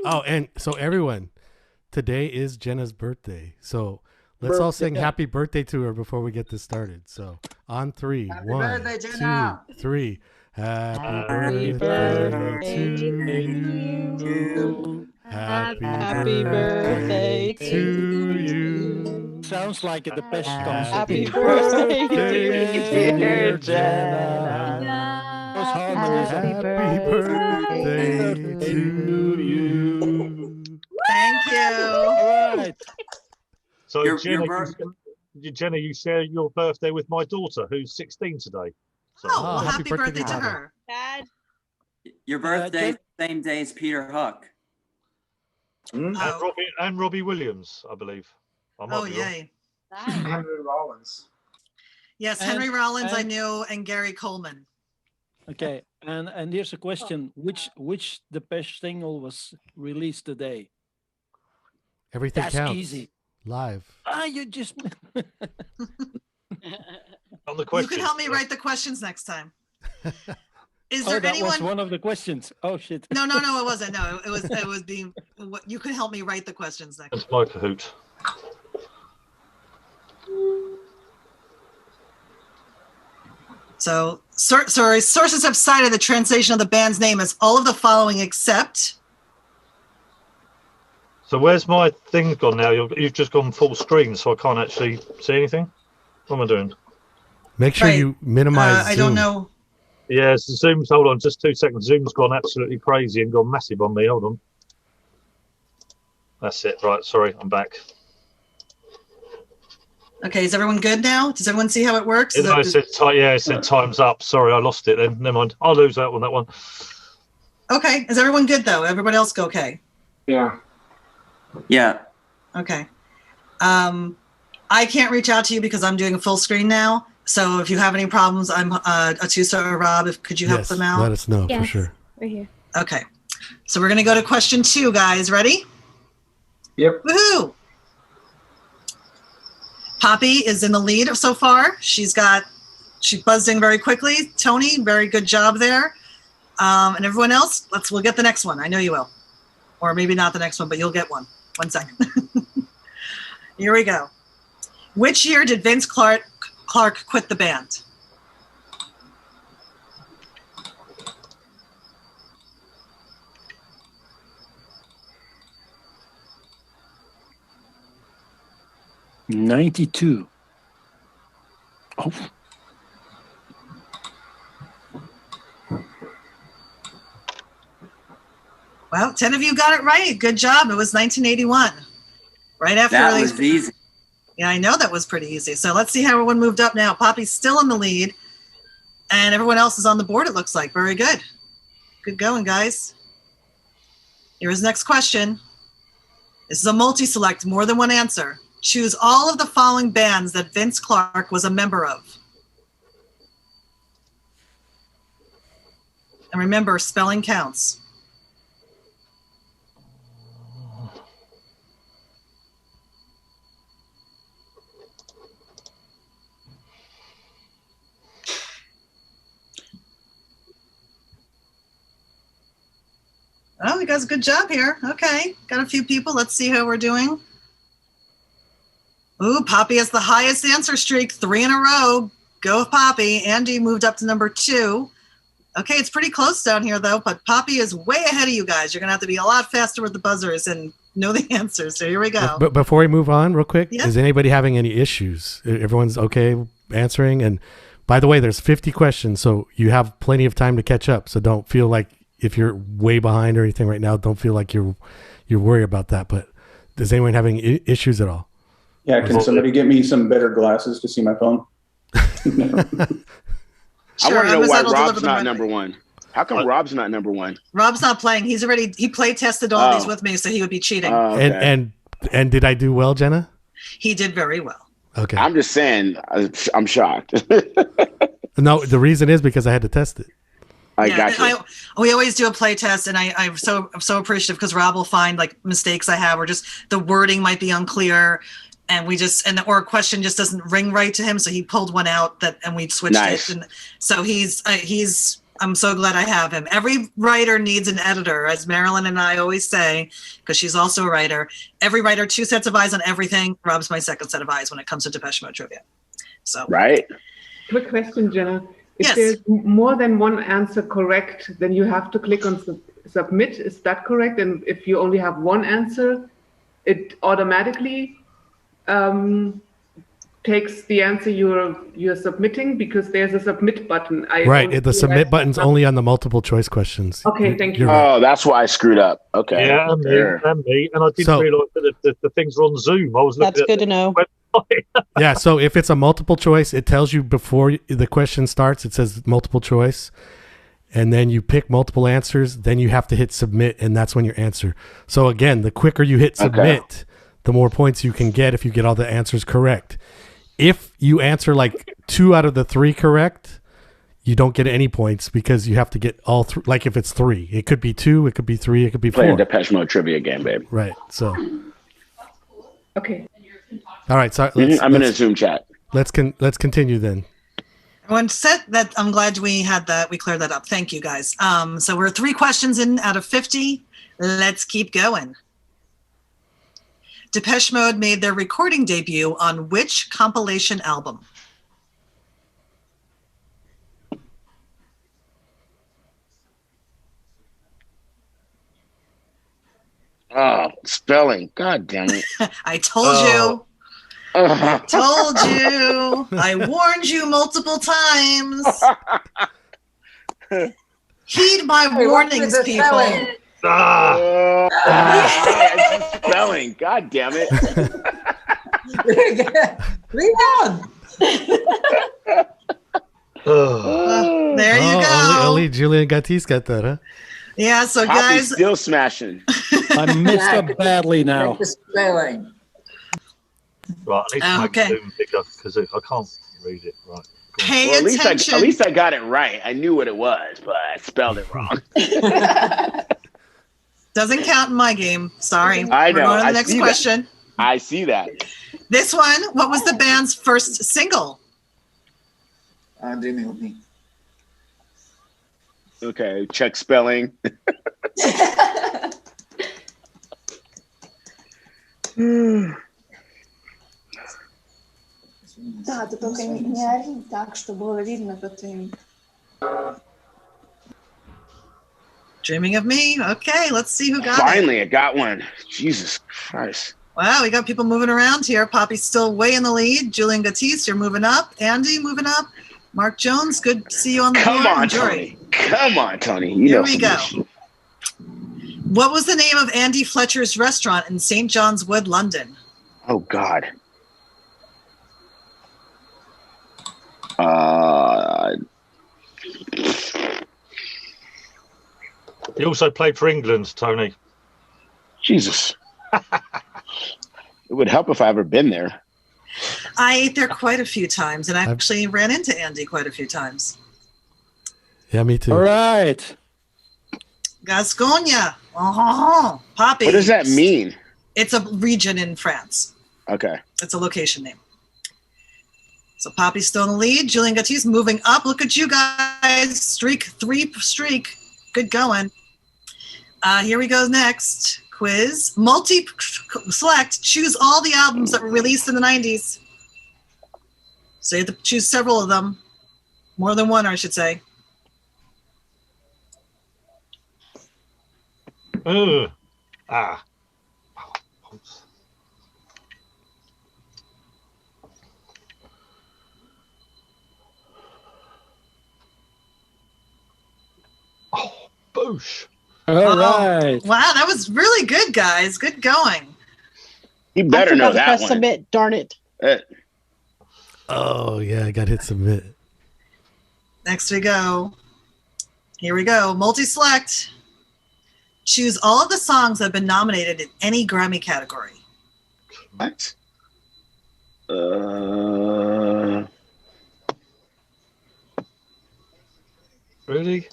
Oh, and so everyone, today is Jenna's birthday. So let's all sing happy birthday to her before we get this started. So on three, Happy one, birthday, two, Jenna. three. Happy Happy birthday to you. Happy birthday to you. Sounds like a Depeche concert. Happy birthday, dear Jenna. Those harmonies. Happy birthday to you. Thank you. All right. So Your Jenna, you share your birthday with my daughter, who's 16 today. So, Oh, well, happy happy birthday birthday to to her. Dad. Your birthday, same day as Peter Huck. Oh, and Robbie Williams, I believe. I might oh be wrong. yay. Nice. Henry Rollins. Yes, And- Henry Rollins I and- knew, and Gary Coleman. Okay, and here's a question: which Depeche single was released today? Everything That's counts. easy. Live. You just. On the You question. can help me write the questions next time. Is Oh, there that was anyone? one of the questions. Oh shit. No, it wasn't. No, it was being. You could help me write the questions next. That's my cahoot. So, sorry, sources have cited the translation of the band's name as all of the following except. So where's my thing gone now? You've just gone full screen, so I can't actually see anything. What am I doing? Make sure Right. you minimize I Zoom. don't know. Yeah, so Zoom's, hold on, just 2 seconds. Zoom's gone absolutely crazy and gone massive on me. Hold on. That's it. Right, sorry, I'm back. Okay, is everyone good now? Does everyone see how it works? Is It said time's up. Sorry, I lost it then. Never mind. I'll lose out on that one. Okay, is everyone good though? Everybody else go okay? Yeah. Yeah. Okay. I can't reach out to you because I'm doing a full screen now. So if you have any problems, I'm Atusa or Rob. Could you help Yes, them out? let us know for Yes. sure. Right here. Okay. So we're gonna go to question 2, guys. Ready? Yep. Woohoo! Poppy is in the lead so far. She buzzed in very quickly. Tony, very good job there. And everyone else, we'll get the next one. I know you will. Or maybe not the next one, but you'll get one. 1 second. Here we go. Which year did Vince Clarke quit the band? '92. Oh, Well, 10 of you got it right. Good job. It was 1981. Right after That release. was easy. Yeah, I know that was pretty easy. So let's see how everyone moved up now. Poppy's still in the lead, and everyone else is on the board, it looks like. Very good. Good going, guys. Here's the next question. This is a multi-select, more than one answer. Choose all of the following bands that Vince Clarke was a member of. And remember, spelling counts. Oh, you guys, good job here. Okay, got a few people. Let's see how we're doing. Ooh, Poppy has the highest answer streak, 3 in a row. Go Poppy. Andy moved up to number 2. Okay, it's pretty close down here though, but Poppy is way ahead of you guys. You're gonna have to be a lot faster with the buzzers and know the answers. So here we go. But before we move on, real quick, Yeah. is anybody having any issues? Everyone's okay answering? And by the way, there's 50 questions, so you have plenty of time to catch up. So don't feel like if you're way behind or anything right now, don't feel like you're worried about that. But does anyone having issues at all? Yeah. Can somebody get me some better glasses to see my phone? I want to know why Amazon will deliver Rob's them not right number away. one. How come Rob's not number one? Rob's not playing. He play tested all these Oh. with me, so he would be cheating. Okay. And did I do well, Jenna? He did very well. Okay. I'm just saying, I'm shocked. No, the reason is because I had to test it. I got you. We always do a play test, and I'm so appreciative because Rob will find like mistakes I have, or just the wording might be unclear, and or a question just doesn't ring right to him, so he pulled one out and we switched Nice. it, and so he's I'm so glad I have him. Every writer needs an editor, as Marilyn and I always say, because she's also a writer. Every writer, 2 sets of eyes on everything. Rob's my second set of eyes when it comes to Depeche Mode trivia. So Right. Quick question, Jenna. If Yes. there's more than one answer correct, then you have to click on submit. Is that correct? And if you only have one answer, it automatically takes the answer you're submitting, because there's a submit button. Right. The submit button's only on the multiple choice questions. Okay, thank you. Right. Oh, that's why I screwed up. Okay. Yeah, and me. And I didn't realise that the things were on Zoom. I was looking That's good to know. Yeah, so if it's a multiple choice, it tells you before the question starts, it says multiple choice, and then you pick multiple answers, then you have to hit submit, and that's when your answer. So again, the quicker you hit submit, the more points you can get if you get all the answers correct. If you answer like 2 out of the 3 correct, you don't get any points because you have to get all 3. Like if it's 3, it could be 2, it could be 3, it could be 4. Playing Depeche Mode trivia game, babe. Right. So. Okay. All right. So I'm in a Zoom chat. Let's continue then. One set that I'm glad we had that. We cleared that up. Thank you, guys. So we're 3 questions in out of 50. Let's keep going. Depeche Mode made their recording debut on which compilation album? Oh, spelling. God damn it. I told you. I told you. I warned you multiple times. Heed my warnings, people. Spelling. God damn it. Rebound. There you go. Only Julian Gattis got that, huh? Yeah, so Poppy's guys. still smashing. I messed up badly now. Spelling. Right, I need to make Zoom bigger because I can't read it. Right. Pay Well, attention. at least I got it right. I knew what it was, but I spelled it wrong. Doesn't count in my game. Sorry. I know. We're going to the I next see question. I see that. This one, what was the band's first single? Jimi. Okay, check spelling. Да, ты только не ори так, чтобы было видно, что ты... Dreaming of Me. Okay, let's see who got Finally, it. I got one. Jesus Christ. Wow, we got people moving around here. Poppy's still way in the lead. Julian Gattis, you're moving up. Andy, moving up. Mark Jones, good to see you on the board. Come on, Jory. Tony. Come on, Tony. Here we go. What was the name of Andy Fletcher's restaurant in St. John's Wood, London? Oh, God. He also played for England, Tony. Jesus. It would help if I ever been there. I ate there quite a few times, and I actually ran into Andy quite a few times. Yeah, me too. All right. Gascogne. Oh, Poppy. What does that mean? It's a region in France. Okay. It's a location name. So Poppy's still in the lead. Julian Gattis moving up. Look at you guys. Three streak. Good going. Here we go next. Quiz. Multi-select. Choose all the albums that were released in the 90s. So you have to choose several of them. More than one, I should say. Boosh. All right. Wow, that was really good, guys. Good going. You better know that press one. submit, darn it. Oh, yeah, I got hit submit. Next we go. Here we go. Multi-select. Choose all of the songs that have been nominated in any Grammy category. What? Really?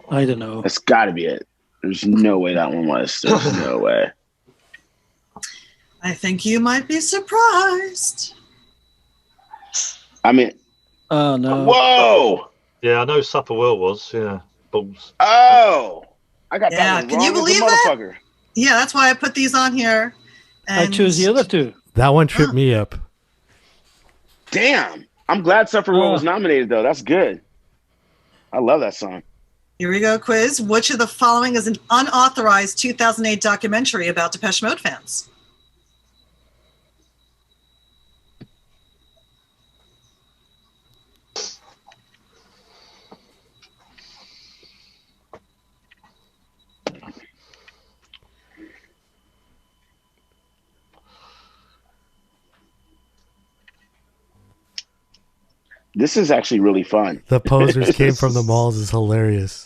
I don't know. That's got to be it. There's no way that one was. There's no way. I think you might be surprised. I mean, oh no! Whoa! Yeah, I know Supper World was. Yeah, balls. Oh, I got Yeah, that one can wrong you as a believe that? motherfucker. Yeah, that's why I put these on here. I And choose the other two. That one tripped me up. Damn. I'm glad Supper World was nominated, though. That's good. I love that song. Here we go, quiz. Which of the following is an unauthorized 2008 documentary about Depeche Mode fans? This is actually really fun. The Posers Came from the Malls is hilarious.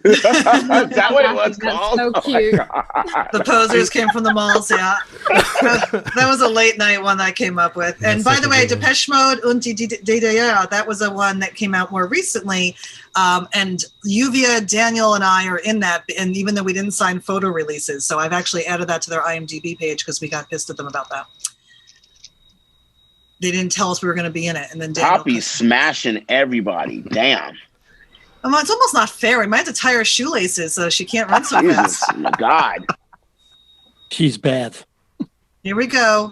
Is that what it was That's called? so Oh my cute. God. The Posers Came from the Malls, yeah. That was a late night one that I came up with. And by the way, Depeche Mode, Untitled Chapter, that was a one that came out more recently. And Yuvia, Daniel, and I are in that. And even though we didn't sign photo releases, so I've actually added that to their IMDb page because we got pissed at them about that. They didn't tell us we were going to be in it. And then Daniel Poppy's smashing everybody. Damn. It's almost not fair. We might have to tie her shoelaces so she can't run so Jesus, fast. my God. She's bad. Here we go.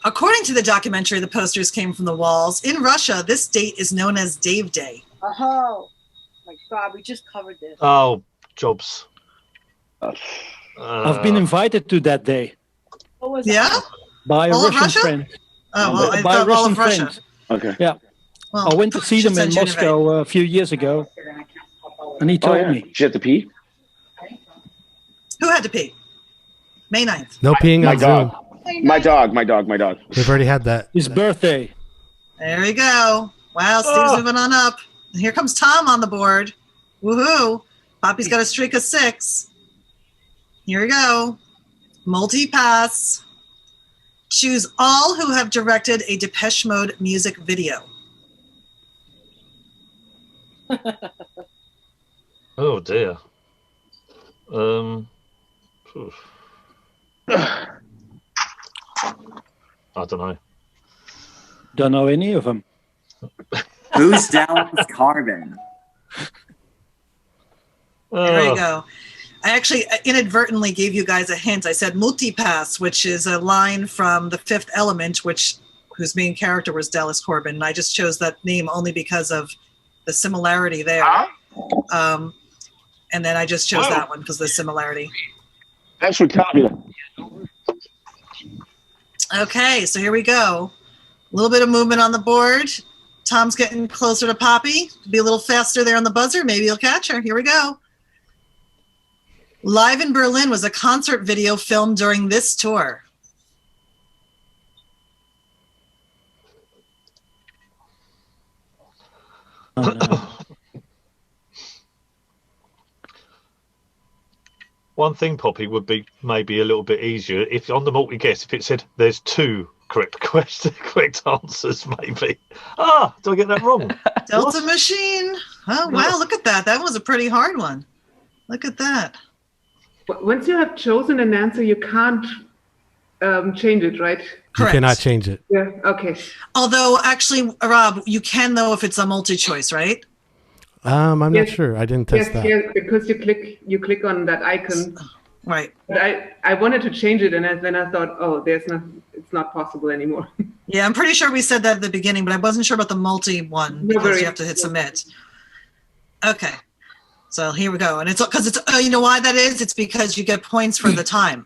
According to the documentary, The Posters Came from the Walls, in Russia, this date is known as Dave Day. Oh my God, we just covered this. Oh, jobs. I've been invited to that day What was Yeah? by a All of Russian Russia? friend. Oh, well, I by thought all Russian of Russia. friends. Okay. Yeah. Well, I went to see should them in send you an Moscow a few years ago, and he told me. Did you have to pee? Who had to pee? May 9th. No peeing My on Zoom. dog. My dog. We've already had that. His birthday. There we go. Wow, Steve's moving on up. And here comes Tom on the board. Woohoo. Poppy's got a streak of 6. Here we go. Multi-pass. Choose all who have directed a Depeche Mode music video. Oh dear. I don't know. Don't know any of them. Who's Dallas Carbon? There we go. I actually inadvertently gave you guys a hint. I said multipass, which is a line from The Fifth Element, whose main character was Dallas Corbin. And I just chose that name only because of the similarity there. And then I just chose that one because of the similarity. Thanks for telling me that. Okay, so here we go. A little bit of movement on the board. Tom's getting closer to Poppy. Be a little faster there on the buzzer. Maybe you'll catch her. Here we go. Live in Berlin was a concert video filmed during this tour. Oh, no. One thing, Poppy, would be maybe a little bit easier if on the multi guess if it said there's 2 correct answers, maybe. Do I get that wrong? Delta Machine. Oh wow, look at that. That was a pretty hard one. Look at that. Once you have chosen an answer, you can't change it, right? You cannot change it. Yeah. Okay. Although, actually, Rob, you can though if it's a multi-choice, right? I'm not sure. I didn't test that. Yes, because you click on that icon. Right. But I wanted to change it, and then I thought, it's not possible anymore. Yeah, I'm pretty sure we said that at the beginning, but I wasn't sure about the multi one because you have to hit submit. Okay. So here we go. And it's because it's, you know why that is? It's because you get points for the time.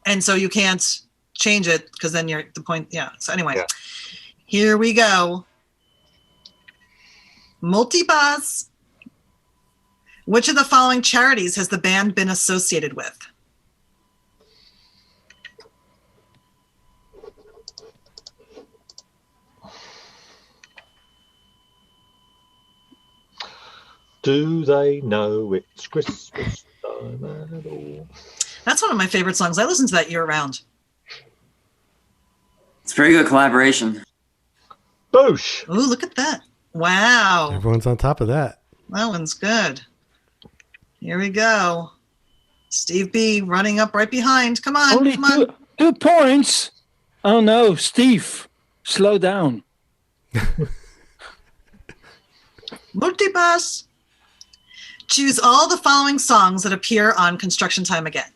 And so you can't change it because then you're the point. Yeah. So anyway, Here we go. Multipass. Which of the following charities has the band been associated with? Do they know it's Christmas time at all? That's one of my favorite songs. I listen to that year round. It's very good collaboration. Boosh. Ooh, look at that. Wow. Everyone's on top of that. That one's good. Here we go. Steve B running up right behind. Come on. Only come on. 2 points. Oh no, Steve, slow down. Multipass. Choose all the following songs that appear on Construction Time Again.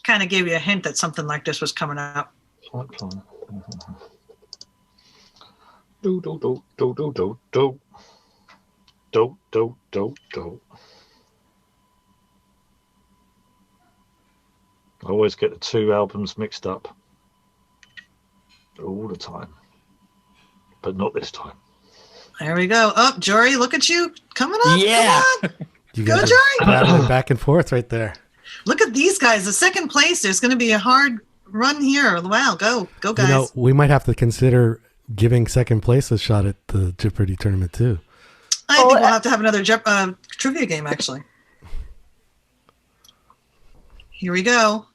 Kind of gave you a hint that something like this was coming up. Do do do do do do do do do do do. I always get the two albums mixed up all the time, but not this time. There we go. Oh, Jory, look at you coming up. Yeah. Come on. You Go, guys Jory. are battling back and forth right there. Look at these guys. The second place. There's going to be a hard run here. Wow. Go guys. You know, we might have to consider giving second place a shot at the Jeopardy tournament too. I think we'll have to have another trivia game, actually. Here we go.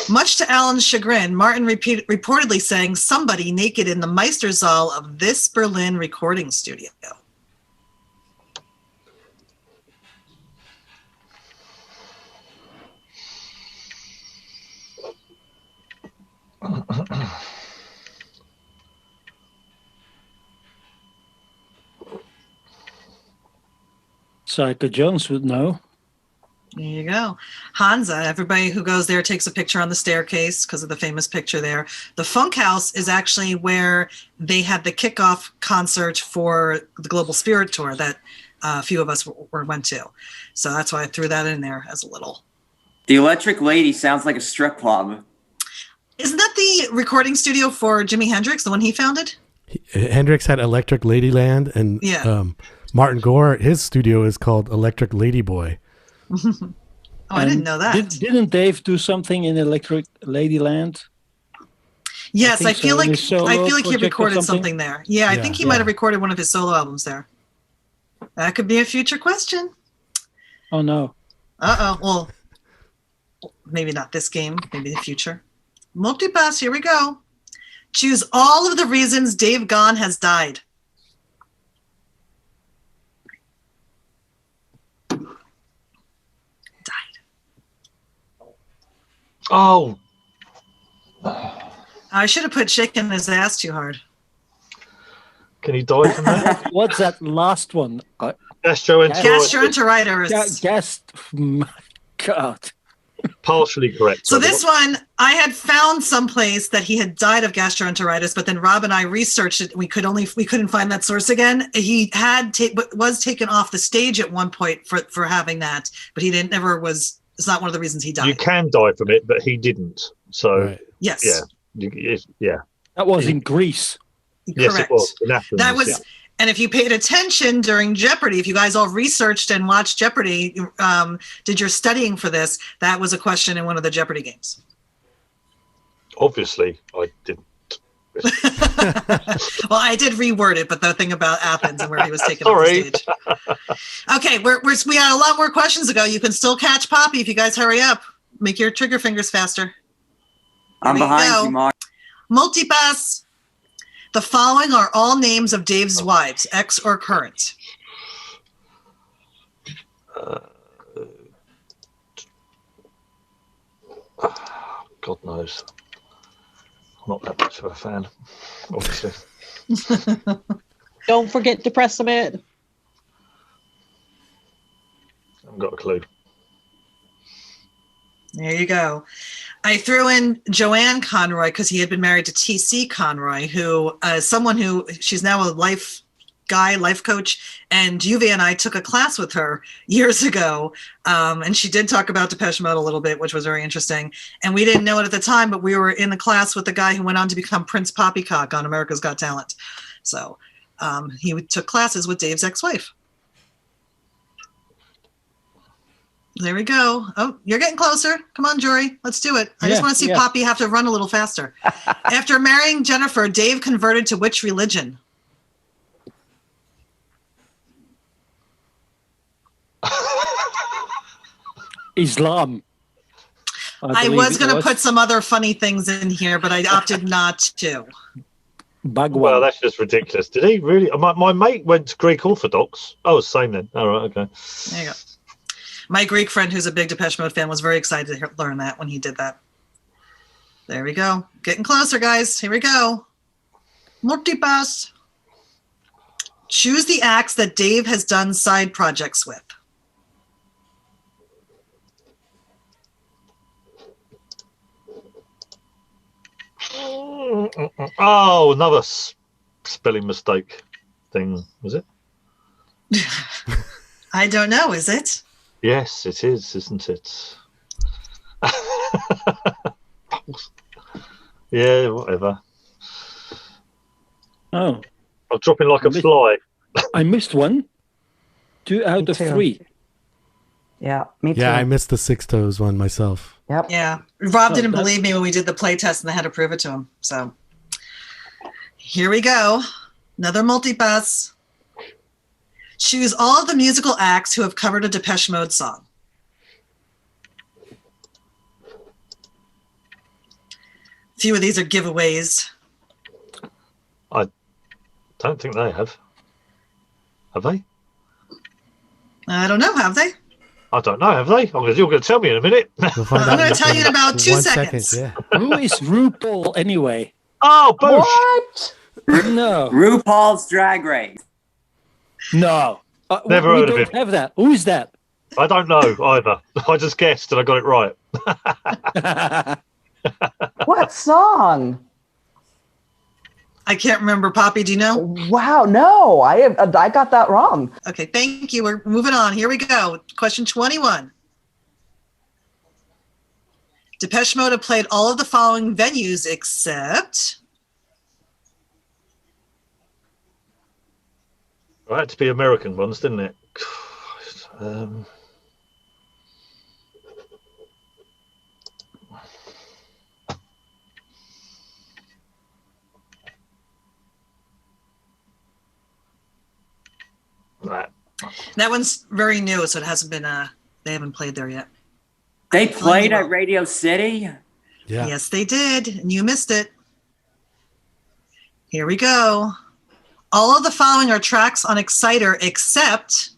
Much to Alan's chagrin, Martin reportedly sang Somebody Naked in the Meistersaal of this Berlin recording studio. Psycho Jones would know. There you go. Hansa, everybody who goes there takes a picture on the staircase because of the famous picture there. The Funk House is actually where they had the kickoff concert for the Global Spirit Tour that a few of us went to. So that's why I threw that in there as a little. The Electric Lady sounds like a strip club. Isn't that the recording studio for Jimi Hendrix, the one he founded? Hendrix had Electric Ladyland, and Yeah. Martin Gore, his studio is called Electric Ladyboy. Oh, I didn't know that. Didn't Dave do something in Electric Ladyland? Yes, I feel so, in like his solo he project or recorded something there. Yeah, I Yeah. think he might have recorded one of his solo albums there. That could be a future question. Oh no. Uh-oh. Well, maybe not this game, maybe the future. Multipass, here we go. Choose all of the reasons Dave Gahan has died. Oh, I should have put shaking his ass too hard. can he die from that? What's that last one? Gastroenteritis. My God. Partially correct. So this one, I had found someplace that he had died of gastroenteritis, but then Rob and I researched it. We couldn't find that source again. He was taken off the stage at one point for having that, but he it's not one of the reasons he died. You can die from it, but he didn't. So Yes. Yeah. That was in Greece. Yes, it was. In Athens, That was, yeah. and if you paid attention during Jeopardy, if you guys all researched and watched Jeopardy, did your studying for this, that was a question in one of the Jeopardy games. Obviously, I didn't. Well, I did reword it, but the thing about Athens and where he was taken off the stage. Okay, we got a lot more questions to go. You can still catch Poppy if you guys hurry up. Make your trigger fingers faster. I'm behind you, Mark. Multipass. The following are all names of Dave's wives, ex or current. God knows. I'm not that much of a fan, obviously. Don't forget to press submit. I haven't got a clue. There you go. I threw in Joanne Conroy because he had been married to T.C. Conroy, who she's now a life coach, and Juve and I took a class with her years ago, and she did talk about Depeche Mode a little bit, which was very interesting, and we didn't know it at the time, but we were in the class with the guy who went on to become Prince Poppycock on America's Got Talent. So he took classes with Dave's ex-wife. There we go. Oh, you're getting closer. Come on, Jory. Let's do it. I just want to see Poppy have to run a little faster. After marrying Jennifer, Dave converted to which religion? Islam. I was going to put some other funny things in here, but I opted not to. Well, that's just ridiculous. Did he really? My mate went to Greek Orthodox. Oh, same then. All right, okay. There you go. My Greek friend, who's a big Depeche Mode fan, was very excited to learn that when he did that. There we go. Getting closer, guys. Here we go. Multipass. Choose the acts that Dave has done side projects with. Oh, another spelling mistake thing, was it? I don't know, is it? Yes, it is, isn't it? Yeah, whatever. Oh, I'm dropping like a fly. I missed one. 2 out of too. 3. Yeah, me too. Yeah, I missed the six toes one myself. Yep. Yeah. Rob Oh, didn't that's- believe me when we did the play test and I had to prove it to him. So here we go. Another multipass. Choose all of the musical acts who have covered a Depeche Mode song. A few of these are giveaways. I don't think they have. Have they? I don't know, have they? I don't know, have they? You're going to tell me in a minute. We'll find I'm out going to tell you in about 2 1 seconds. second. Yeah. Who is RuPaul anyway? Oh, Boosh! What? No. RuPaul's Drag Race. No. Never we heard of don't him. have that. Who is that? I don't know either. I just guessed and I got it right. What song? I can't remember. Poppy, do you know? Wow, no, I got that wrong. Okay, thank you. We're moving on. Here we go. Question 21. Depeche Mode have played all of the following venues except... It had to be American ones, didn't it? Right. That one's very new, so it hasn't been, they haven't played there yet. They played at Radio City? Yeah. Yes, they did, and you missed it. Here we go. All of the following are tracks on Exciter except...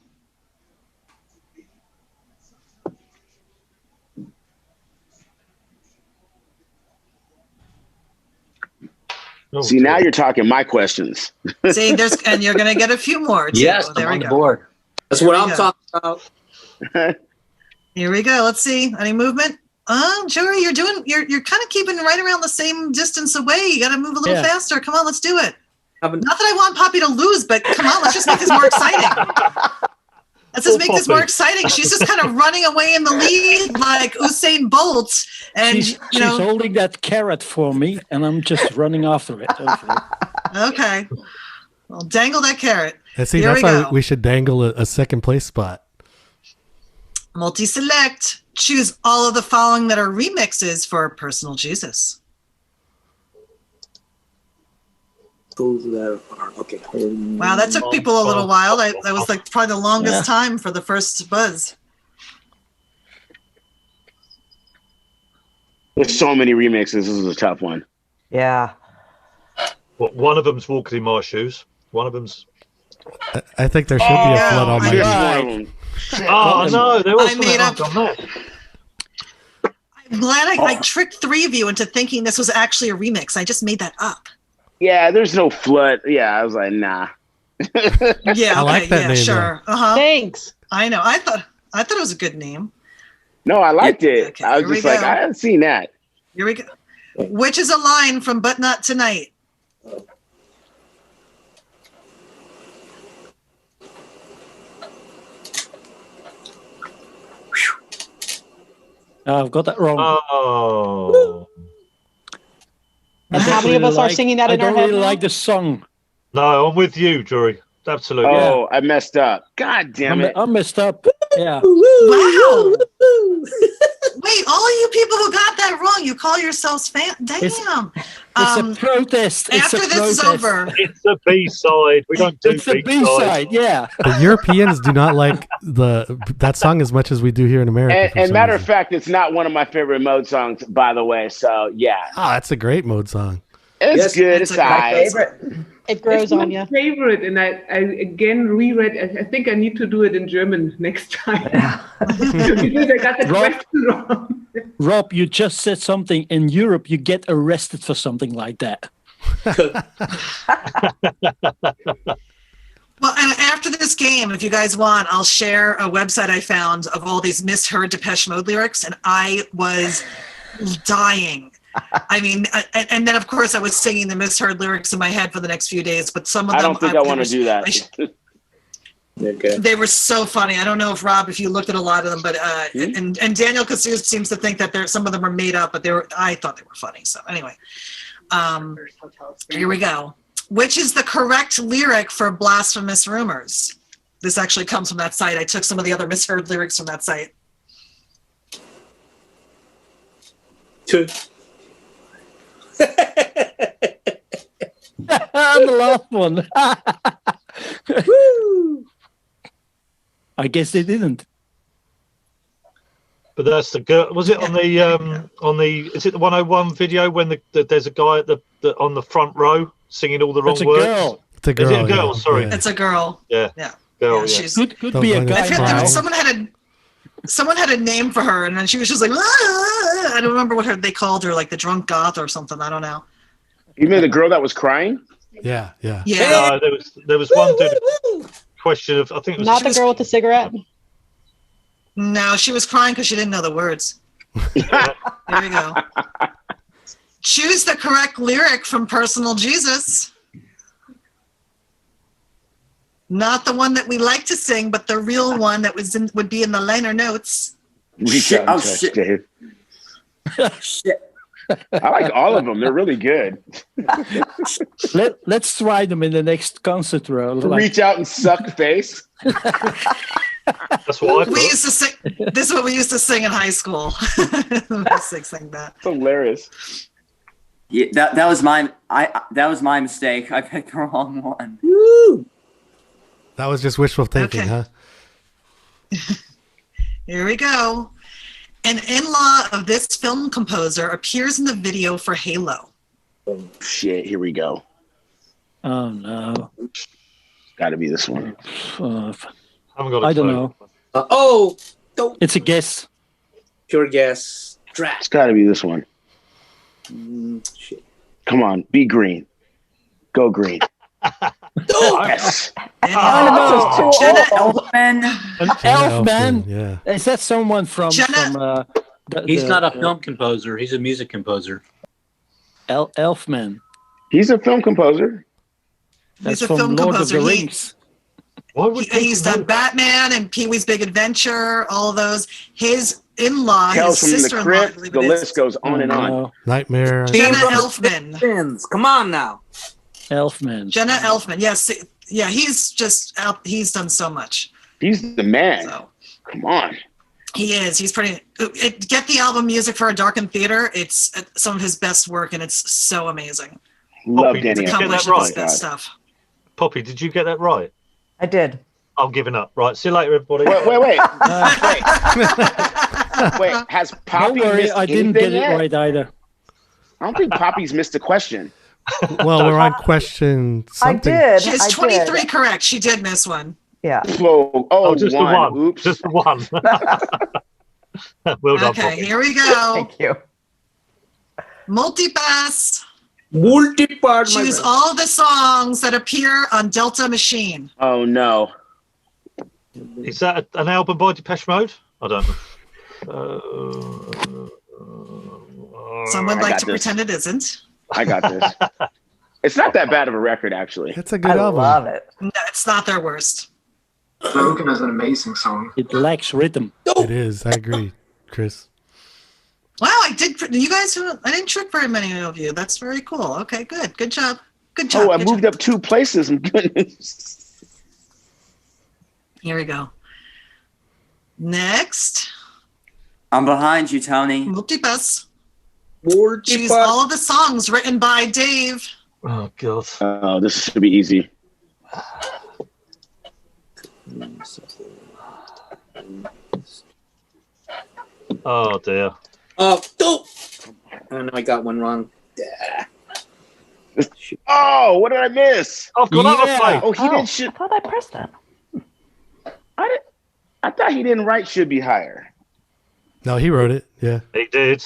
See, now you're talking my questions. See, there's, and you're going to get a few more, too. Yes, There I'm we on the go. board. That's There what we I'm go. talking about. Here we go. Let's see. Any movement? Joey, you're kind of keeping right around the same distance away. You got to move a little faster. Come on, let's do it. Not that I want Poppy to lose, but come on, let's just make this more exciting. Let's just make this more exciting. She's just kind of running away in the lead like Usain Bolt. And, she's holding that carrot for me, and I'm just running after it. Okay. Well, dangle that carrot. And see, Here that's we why go. we should dangle a second place spot. Multi-select. Choose all of the following that are remixes for Personal Jesus. Those that are okay. Wow, that took people a little while. That was like probably the longest time for the first buzz. There's so many remixes. This is a tough one. Yeah. Well, one of them's Walking in My Shoes. One of them's... I think there should be a flood on my Right. Oh, no, there was I made up. on that. I'm glad I tricked 3 of you into thinking this was actually a remix. I just made that up. Yeah, there's no flood. Yeah, I was like, nah. Yeah, I like that name, sure. Uh-huh. Thanks. I know. I thought it was a good name. No, I liked it. Okay, I was here we just like, go. I hadn't seen that. Here we go. Which is a line from But Not Tonight? I've got that wrong. Oh. I How don't many of really us are singing that in I our don't head really now? like the song. No, I'm with you, Jory. Absolutely. Oh, I messed up. God damn it. I messed up. Yeah. Wow. Wait, all of you people who got that wrong, you call yourselves fan? Damn. It's a protest. It's After a this is protest. over, It's a B-side. We don't do It's the B-sides. B-side, yeah. The Europeans do not like that song as much as we do here in America. for And some matter of reason. fact, it's not one of my favorite mode songs, by the way. So, yeah. Oh, that's a great mode song. It's Yes, good. it's It's a all great right. It grows It's on my you. favorite, and I again reread. I think I need to do it in German next time because I got the question wrong. Rob, you just said something. In Europe, you get arrested for something like that. Well, and after this game, if you guys want, I'll share a website I found of all these misheard Depeche Mode lyrics, and I was dying. I mean, and then of course I was singing the misheard lyrics in my head for the next few days, but some of them— I don't think I want to do that. Okay. They were so funny. I don't know if Rob, if you looked at a lot of them, but and Daniel Cassuse seems to think that some of them are made up, but I thought they were funny. So anyway, here we go. Which is the correct lyric for Blasphemous Rumors? This actually comes from that site. I took some of the other misheard lyrics from that site. 2. The last one. Woo! I guess they didn't. But that's the girl. Was it on the? Is it the 101 video when there's a guy on the front row singing all the wrong words? Girl. It's a girl. Is it a girl? Yeah. Sorry. Yeah. It's a girl. Yeah. Girl. Yeah. She's Could be a guy now. someone had a name for her, and then she was just like, "Ah!" I don't remember what they called her, like the drunk goth or something. I don't know. You mean the girl that was crying? Yeah. Yeah. No, there was one dude. Question of, I think it was Not the girl with the cigarette. No, she was crying because she didn't know the words. There we go. Choose the correct lyric from Personal Jesus. Not the one that we like to sing, but the real one that would be in the liner notes. Shit. Dave. Shit. I like all of them. They're really good. Let's try them in the next concert row. Reach out and suck face. That's what I We thought. used to sing. This is what we used to sing in high school. Sing that. Hilarious. Yeah, that was my mistake. I picked the wrong one. Woo! That was just wishful thinking, Okay. huh? Here we go. An in-law of this film composer appears in the video for Halo. Shit, here we go. Oh no! Got to be this one. I don't know. Don't. It's a guess. Pure guess. It's got to be this one. Shit. Come on, be green. Go green. Yes. Jenna Elfman. An Elfman. Yeah. Is that someone from? He's not a film composer. He's a music composer. Elfman. He's a film composer. He's a from film Lord composer. of the Rings. He's done Batman and Pee-wee's Big Adventure, all of those. His in-law, Tales his from the sister-in-law, I Crypt. believe The it list is. goes on and on. Nightmare. Jenna Elfman. Come on now. Elfman. Jenna Elfman. Yes. Yeah, he's done so much. He's the man. So. Come on. He is. He's pretty. Get the album Music for a Darkened Theater. It's some of his best work, and it's so amazing. Love Poppy, Danny. did you get that Accomplishing his right? best stuff. Poppy, did you get that right? I did. I'm giving up. Right. See you later, everybody. Wait. Wait. Has Poppy Don't worry, missed I didn't anything get it yet? right either. I don't think Poppy's missed a question. Well, we're on question something. I did. She has 23 correct. She did miss one. Yeah. Whoa, just one. the one. Oops. Just the one. Well done, Okay, Poppy. here we go. Thank you. Multipass. Multi-part. Choose all the songs that appear on Delta Machine. Oh no. Is that an album by Depeche Mode? I don't know. Some would I like got to this. pretend it isn't. I got this. It's not that bad of a record, actually. It's a good I album. love it. No, it's not their worst. Broken is an amazing song. It lacks rhythm. It is. I agree, Chris. Wow, I didn't trick very many of you. That's very cool. Okay, good. Good job. Good job. Oh, I Good moved job. up 2 places. Goodness. Here we go. Next. I'm behind you, Tony. Multipass. Multi-part. Choose all of the songs written by Dave. Oh, God. Oh, this should be easy. Oh, dear. Don't. Oh, no, I got one wrong. Oh, what did I miss? I've got other play. Oh, he didn't. I thought I pressed that. I thought he didn't write "should be higher." No, he wrote it. Yeah. He did.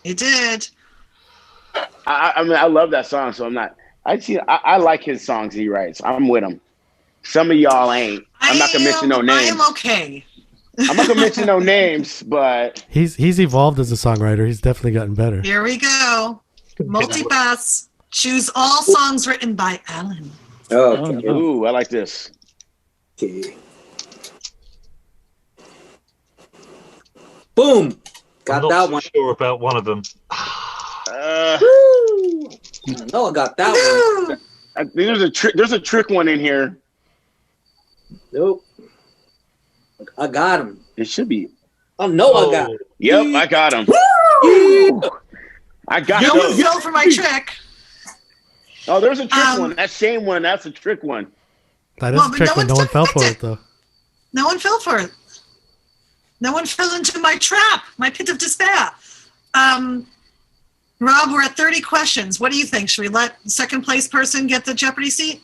He did. I mean, I love that song, so I'm not. I like his songs he writes. I'm with him. Some of y'all ain't. I'm not gonna mention no names. I am okay. I'm not gonna mention no names, but he's evolved as a songwriter. He's definitely gotten better. Here we go. Multipass. Choose all songs written by Alan. Oh, okay. Ooh, I like this. Okay. Boom. Got I'm that not one. sure about one of them. No, I got that one. I think there's a trick. There's a trick one in here. Nope. I got him. It should be. Oh no, I got him. Yep, I got him. I got No one those. fell for my trick. Oh, there's a trick one. That same one. That's a trick one. That is a trick one. No one fell for it though. No one fell for it. No one fell into my trap, my pit of despair. Rob, we're at 30 questions. What do you think? Should we let second place person get the Jeopardy seat?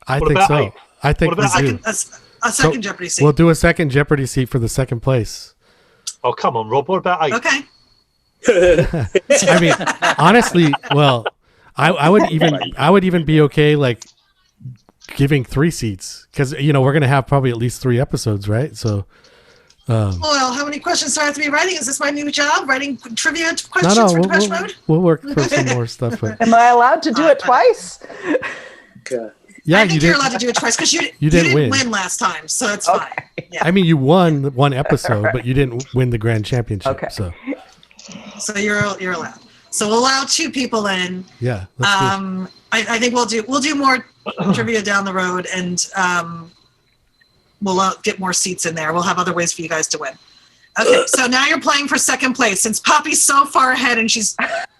I think so. I think we do. A second Jeopardy seat. We'll do a second Jeopardy seat for the second place. Oh, come on, Rob. What about 8? Okay. I mean, honestly, well, I would even be okay like giving 3 seats because we're gonna have probably at least 3 episodes, right? So. Well, how many questions do I have to be writing? Is this my new job, writing trivia questions for Depeche Mode? We'll work for some more stuff. But Am I allowed to do it twice? Okay. yeah, I think you're allowed to do it twice because you didn't win last time, so it's fine. Yeah. I mean, you won one episode, but you didn't win the grand championship. Okay. So you're allowed. So we'll allow 2 people in. Yeah. I think we'll do more trivia down the road, and we'll get more seats in there. We'll have other ways for you guys to win. Okay, so now you're playing for second place. Since Poppy's so far ahead and she's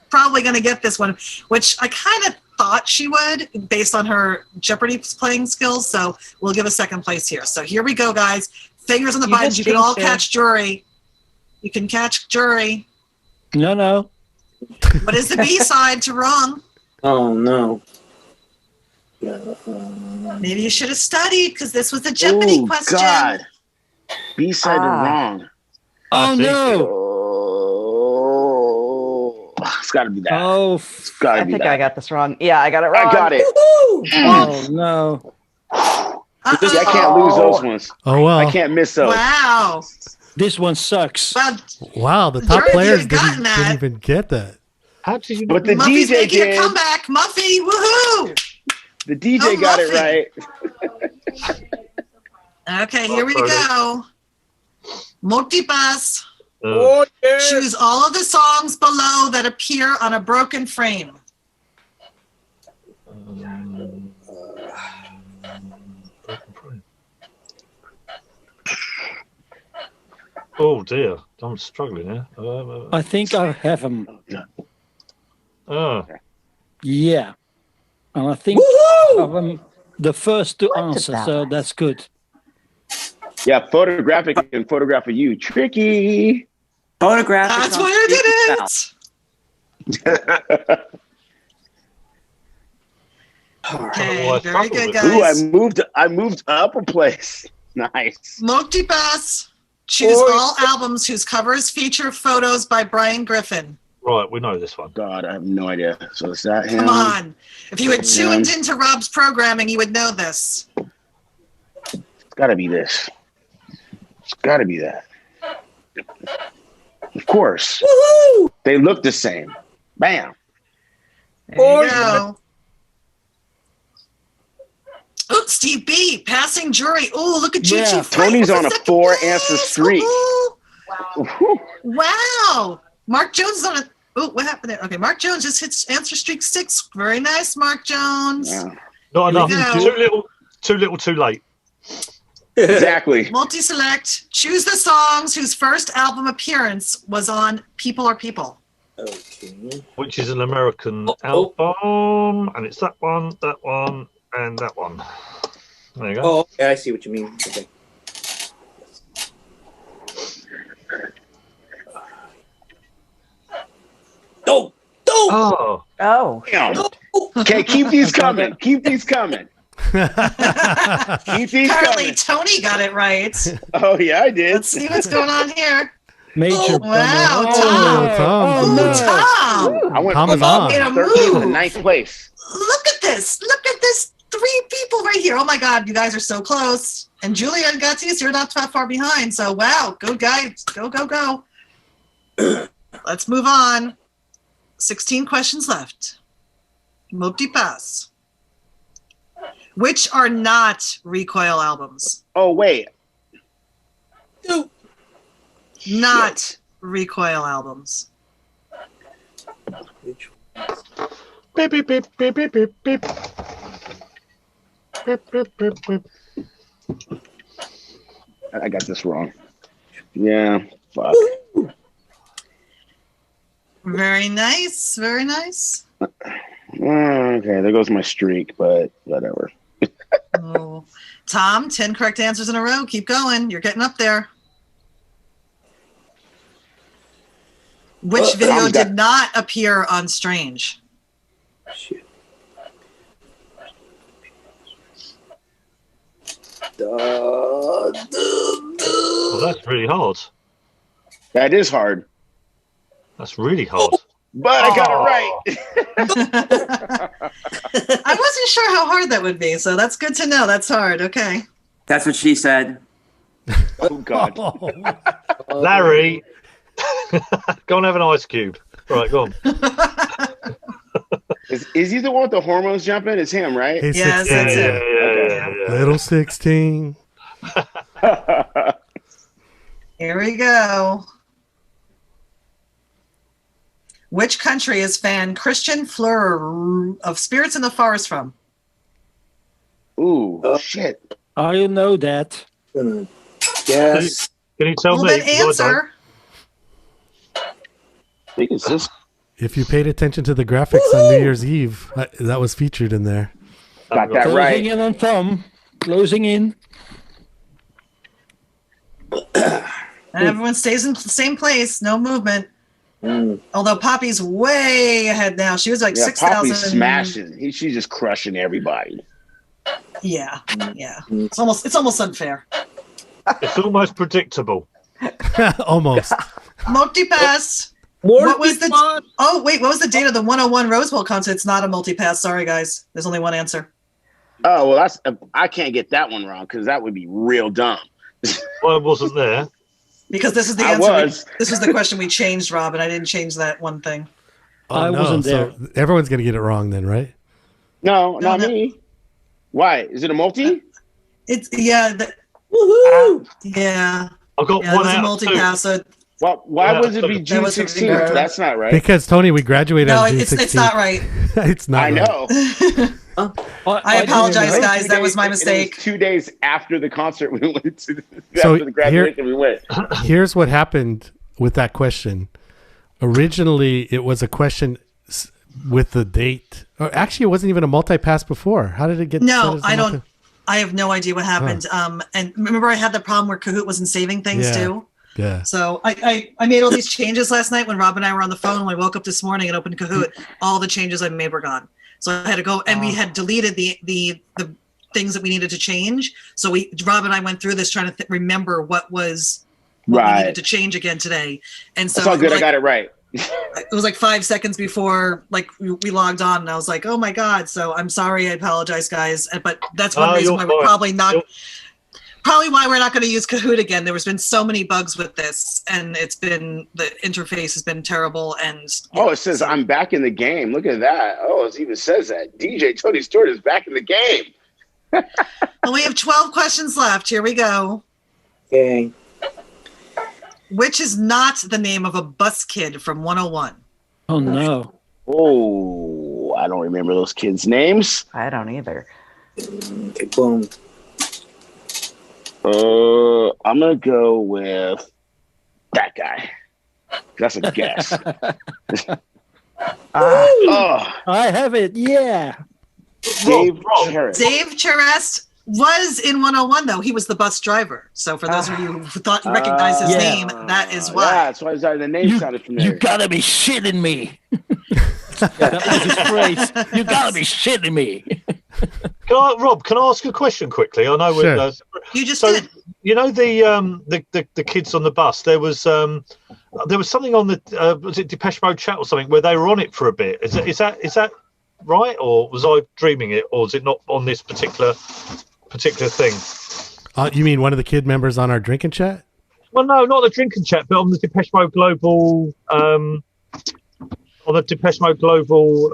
probably going to get this one, which I kind of thought she would based on her Jeopardy playing skills. So we'll give a second place here. So here we go, guys. Fingers on the buttons. You can all catch jury. You can catch jury. No. What is the B side to wrong? Oh, no. Maybe you should have studied because this was the Jeopardy question. God. B-side wrong. Oh, no. Oh, it's got to be that. Oh, it's gotta I be think that. I got this wrong. Yeah, I got it wrong. I got it. Oh, no. I can't lose those ones. Oh, well. I can't miss those. Wow. This one sucks. Wow, the top players didn't even get that. How did you? But the Muffy's DJ making did. a comeback. Muffy, woohoo! The DJ got it right. Okay, here we go. Multipass. Oh, yeah. Choose all of the songs below that appear on a broken frame. Oh dear, I'm struggling here. I think I have them. Oh. Yeah. And I think of them the first to answer, so that's good. Yeah, photographic and photograph of you. Tricky. Photographic. That's why I did it. Okay, very good, guys. Ooh, I moved up a place. Nice. Multipass. Choose all albums whose covers feature photos by Brian Griffin. Right, we know this one. God, I have no idea. So is that him? Come on. If you had tuned into Rob's programming, you would know this. It's got to be this. It's got to be that. Of course. Woohoo! They look the same. Bam. There you go. Oh, Steve B, passing jury. Oh, look at Gigi. Tony's on a 4-answer streak. Wow. Mark Jones is on a. Oh, what happened there? Okay, Mark Jones just hits answer streak 6. Very nice, Mark Jones. Yeah. Not enough. Too little, too late. Exactly. Multi-select. Choose the songs whose first album appearance was on People Are People. Okay. Which is an American album, and it's that one, and that one. There you go. Oh, okay, I see what you mean. Okay. Oh. Okay, keep these coming. Keep these coming. Carly, Tony got it right. Oh, yeah, I did. Let's see what's going on here. Major. Wow, Tom. Tom. I went Tom is from on. 13th to 9th place. Look at this. Look at this. 3 people right here. Oh my God, you guys are so close. And Julia and Gatis, you're not that far behind. So wow, go guys. Go, go, go. Let's move on. 16 questions left. Multipass. Which are not Recoil albums? Oh, wait. Not Recoil albums. Beep, beep, beep, beep, beep, beep, beep. Beep, beep, beep, beep. I got this wrong. Yeah, fuck. Very nice. Very nice. Okay, there goes my streak, but whatever. Oh. Tom, 10 correct answers in a row. Keep going. You're getting up there. Which video did not appear on Strange? Shit. Well, that's really hard. That is hard. That's really hard. But I got it right. I wasn't sure how hard that would be, so that's good to know. That's hard. Okay. That's what she said. Oh, God. Larry, go and have an ice cube. Right, go on. Is he the one with the hormones jumping? It's him, right? Hey, Yes, that's it. Yeah. Little 16. Here we go. Which country is fan Christian Fleur of Spirits in the Forest from? Ooh, shit. I know that. Yes. Can you tell Well, me? then answer. I think it's this. If you paid attention to the graphics on New Year's Eve, that was featured in there. Got that Closing right. in on Tom. Closing in. And everyone stays in the same place. No movement. Although Poppy's way ahead now. She was like 6,000. Poppy's smashing. She's just crushing everybody. Yeah, yeah. It's almost unfair. It's almost predictable. Almost. Multipass. What was the? Oh wait, what was the date of the 101 Rose Bowl concert? It's not a multipass. Sorry, guys. There's only one answer. Oh well, I can't get that one wrong because that would be real dumb. Well, I wasn't there. Because this is the answer. This was the question we changed, Rob, and I didn't change that one thing. I wasn't there. So everyone's gonna get it wrong then, right? No, not me. Why? Is it a multi? It's yeah. Woohoo! Yeah. I've got Yeah, one it was a out. multipass. So Well, why would it be June 16th? That's not right. Because Tony, we graduated no, on June it's 16th. not right. It's not. I know. I apologize, guys. That was my mistake. It was 2 days after the concert we went to. So after the graduation, we went. Here's what happened with that question. Originally, it was a question with the date. Or actually, it wasn't even a multi-pass before. How did it get? No, I don't. I have no idea what happened. And remember, I had the problem where Kahoot wasn't saving things too. Yeah. So I made all these changes last night when Rob and I were on the phone. When I woke up this morning and opened Kahoot, all the changes I made were gone. So I had to go, and we had deleted the things that we needed to change. So Rob and I went through this trying to remember what we needed to change again today. And so it's all good. I got it right. It was like 5 seconds before we logged on, and I was like, "Oh my god!" So I'm sorry. I apologize, guys. But that's one reason why we're probably why we're not going to use Kahoot again. There's been so many bugs with this, and the interface has been terrible. And it says I'm back in the game. Look at that. Oh, it even says that DJ Tony Stewart is back in the game. Well, we have 12 questions left. Here we go. Okay. Which is not the name of a bus kid from 101? Oh no. Oh, I don't remember those kids' names. I don't either. Okay, boom. I'm gonna go with that guy. That's a guess. I have it. Yeah. Dave Charest. Dave Charest was in 101 though. He was the bus driver. So for those of you who thought you recognized his name, that is why. Yeah, that's why the name sounded familiar. You gotta be shitting me. That was his phrase. You gotta be shitting me. Rob, can I ask a question quickly? I know Sure. You just so, did. You know the kids on the bus. There was something on the was it Depeche Mode chat or something where they were on it for a bit. Is that right, or was I dreaming it, or is it not on this particular thing? You mean one of the kid members on our drinking chat? Well, no, not the drinking chat, but on the Depeche Mode Global. On the Depeche Mode Global,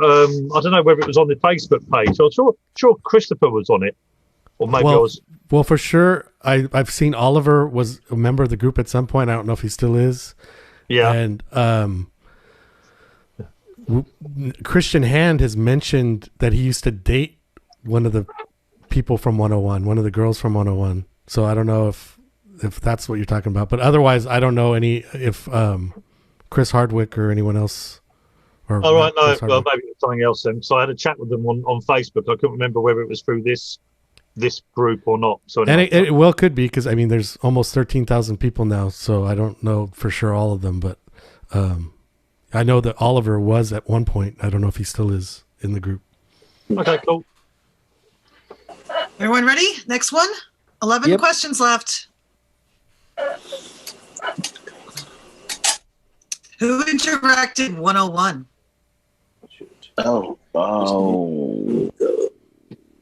I don't know whether it was on the Facebook page. I'm sure Christopher was on it, or maybe I was. Well, for sure, I've seen Oliver was a member of the group at some point. I don't know if he still is. Yeah. And Christian Hand has mentioned that he used to date one of the people from 101, one of the girls from 101. So I don't know if that's what you're talking about. But otherwise, I don't know if Chris Hardwick or anyone else. Right, no, well, maybe it's something else then. So I had a chat with them on Facebook. I couldn't remember whether it was through this group or not. So anyway. And it well could be, because I mean, there's almost 13,000 people now, so I don't know for sure all of them, but I know that Oliver was at one point. I don't know if he still is in the group. Okay, cool. Everyone ready? Next one. 11 questions left. Who directed 101? Oh.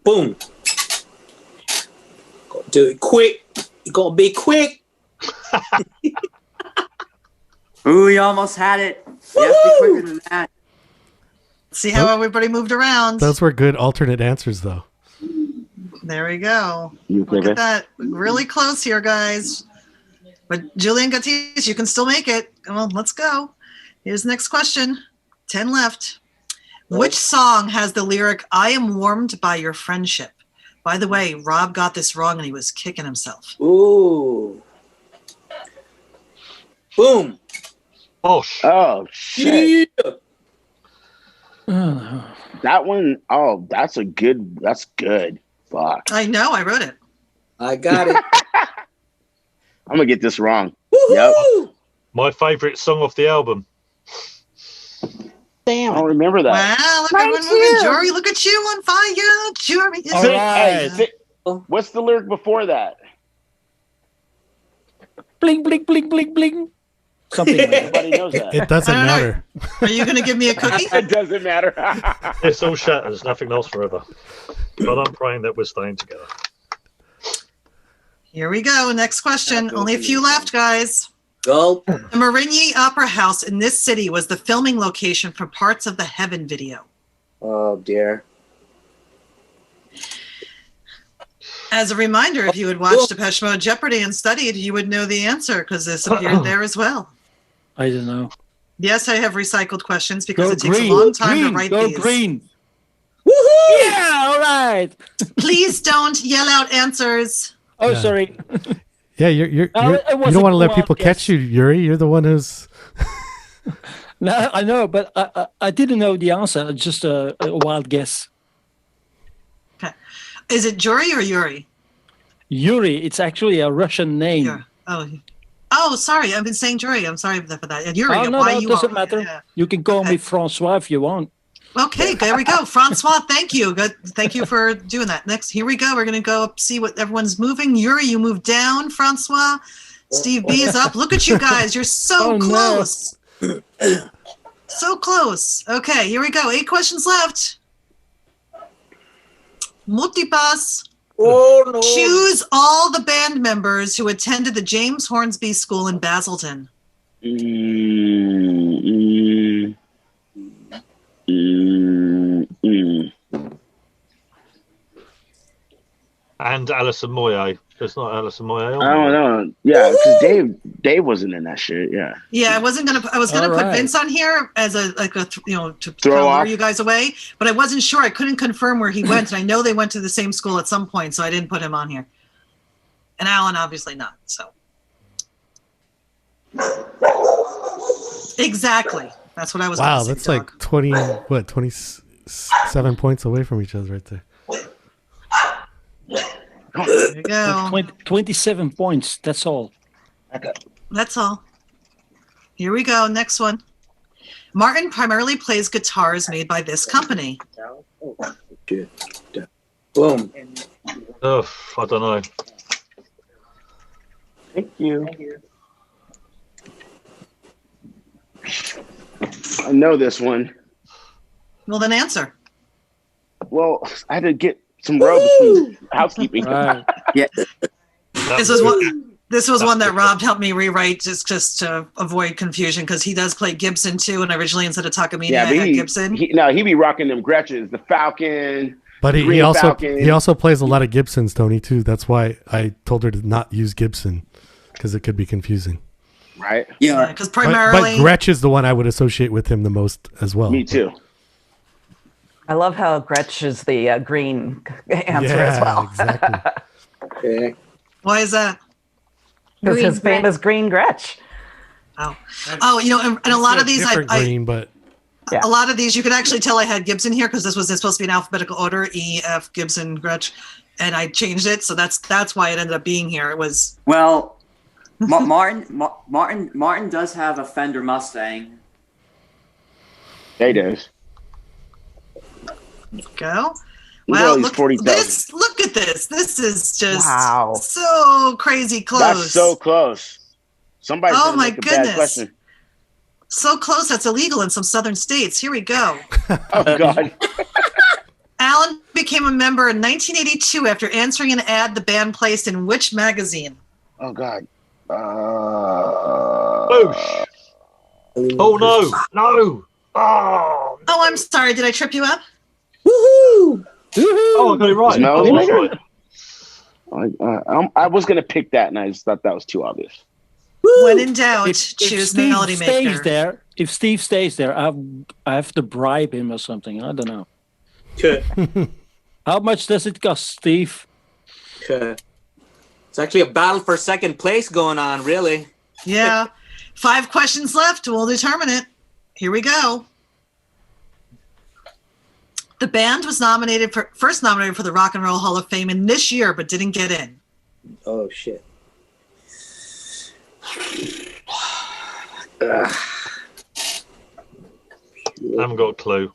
Boom. Gotta do it quick. You gotta be quick. Ooh, you almost had it. You have to be quicker than that. See how everybody moved around. Those were good alternate answers, though. There we go. Look at that. Really close here, guys. But Julian Gatis, you can still make it. Come on, let's go. Here's the next question. 10 left. Which song has the lyric, "I am warmed by your friendship"? By the way, Rob got this wrong and he was kicking himself. Ooh. Boom. Oh shit. Yeah. That one, that's good. Fuck. I know, I wrote it. I got it. I'm gonna get this wrong. Woo-hoo! Yep. My favorite song off the album. Damn. I don't remember that. Wow, look at everyone moving. Jory, look at you on fire. Jory is All right. What's the lyric before that? Bling, bling, bling, bling, bling. Something like that. Everybody knows that. It doesn't matter. Are you going to give me a cookie? It doesn't matter. This all shatters. Nothing lasts forever. But I'm praying that we're staying together. Here we go. Next question. Only a few left, guys. Go. The Marigny Opera House in this city was the filming location for parts of the Heaven video. Oh, dear. As a reminder, if you had watched Depeche Mode Jeopardy and studied, you would know the answer because this appeared there as well. I don't know. Yes, I have recycled questions because Go it takes green. a long time Green. to write Go these. green. Woohoo! Yeah, all right. Please don't yell out answers. Oh, Yeah. sorry. Yeah, it you was don't a want to let wild people guess. catch you, Yuri. You're the one who's. No, I know, but I didn't know the answer. It's just a wild guess. Okay. Is it Jory or Yuri? Yuri, it's actually a Russian name. Yuri. Oh, sorry. I've been saying Jory. I'm sorry for that. And Yuri, Oh, no, why no, it you doesn't are- matter. yeah. You can call me Francois if you want. Okay, there we go. Francois, thank you. Good. Thank you for doing that. Next, here we go. We're going to go up, see what everyone's moving. Yuri, you move down. Francois. Steve B is up. Look at you guys. You're so Oh, no. close. So close. Okay, here we go. 8 questions left. Multipass. Oh, no. Choose all the band members who attended the James Hornsby School in Basildon. And Alison Moyet. It's not Alison Moyet. I don't know. Yeah, because Dave wasn't in that shit. Yeah. Yeah, I was gonna All put right. Vince on here as a to Throw lure off. you guys away, but I wasn't sure. I couldn't confirm where he went, and I know they went to the same school at some point, so I didn't put him on here. And Alan obviously not. So exactly, that's what I was. Wow, gonna say, that's like 27 points away from each other right there. There you go. 27 points. That's all. That's all. Here we go. Next one. Martin primarily plays guitars made by this company. Boom. Oh, I don't know. Thank you. I know this one. Well, then answer. Well, I had to get some robes from housekeeping. Right. Yeah. This was one that Rob helped me rewrite just to avoid confusion because he does play Gibson too, and originally instead of Takamine, I had Gibson. He be rocking them Gretchens, the Falcon. But he also plays a lot of Gibsons, Tony, too. That's why I told her to not use Gibson because it could be confusing. Right? Yeah, because primarily. But Gretsch is the one I would associate with him the most as well. Me too. I love how Gretsch is the green answer as well. Exactly. Okay. Why is that? Because his famous green Gretsch. Oh, you know, and a lot of these, green, but a lot of these you could actually tell I had Gibson here because this was supposed to be in alphabetical order: E, F, Gibson, Gretsch, and I changed it, so that's why it ended up being here. It was Martin does have a Fender Mustang. He does. Go. Wow, look at this. This is just so crazy close. That's so close. Somebody's oh gonna my make a goodness. bad question. So close that's illegal in some southern states. Here we go. Oh God. Alan became a member in 1982 after answering an ad the band placed in which magazine? Oh God. Oh no. Oh, I'm sorry. Did I trip you up? Woohoo! Oh, I got it right. I was gonna pick that, and I just thought that was too obvious. When in doubt, choose Melody Maker. If Steve stays there, I have to bribe him or something. I don't know. Okay. How much does it cost, Steve? Okay. It's actually a battle for second place going on, really. Yeah. 5 questions left. We'll determine it. Here we go. The band was first nominated for the Rock and Roll Hall of Fame in this year, but didn't get in. Oh, shit. I haven't got a clue.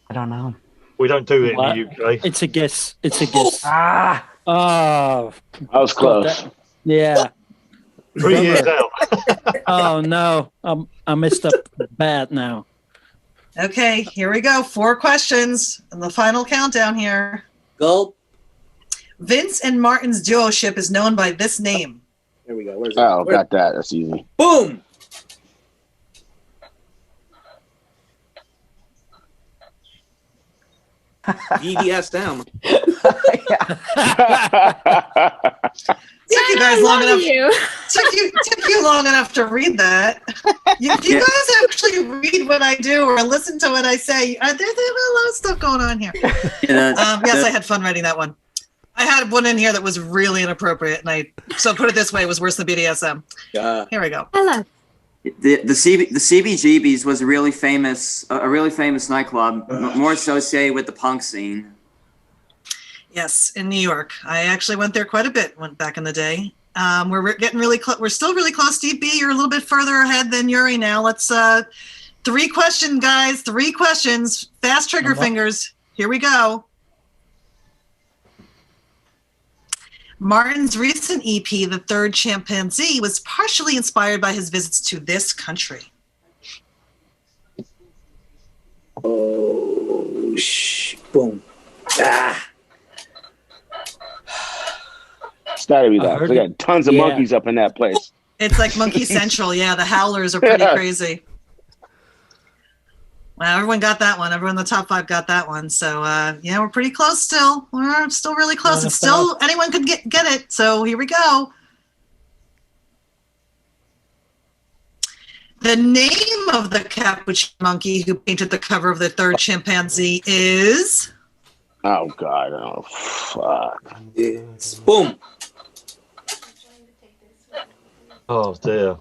I don't know. We don't do it in the UK. It's a guess. It's a guess. Ah. Oh. I was close. Yeah. 3 years out. Oh, no. I messed up bad now. Okay, here we go. 4 questions and the final countdown here. Go. Vince and Martin's duo-ship is known by this name. There we go. Got that. That's easy. Boom. BDSM. Took you guys long enough. Took you long enough to read that. If you guys actually read what I do or listen to what I say, there's a lot of stuff going on here. Yes, I had fun writing that one. I had one in here that was really inappropriate, and so put it this way, it was worse than BDSM. Here we go. Hello. The CBGB's was a really famous nightclub, more associated with the punk scene. Yes, in New York. I actually went there quite a bit. Went back in the day. We're getting really close. We're still really close. Steve B, you're a little bit further ahead than Yuri now. Let's 3 questions, guys. 3 questions. Fast trigger fingers. Here we go. Martin's recent EP, The Third Chimpanzee, was partially inspired by his visits to this country. Oh, boom. Ah. It's got to be that. They got tons of monkeys up in that place. It's like Monkey Central. Yeah, the howlers are pretty crazy. Well, everyone got that one. Everyone in the top 5 got that one. So, yeah, we're pretty close still. We're still really close. It's still, anyone could get it. So here we go. The name of the capuchin monkey who painted the cover of The Third Chimpanzee is... Oh, God. Oh, fuck. It's boom. Oh, dear.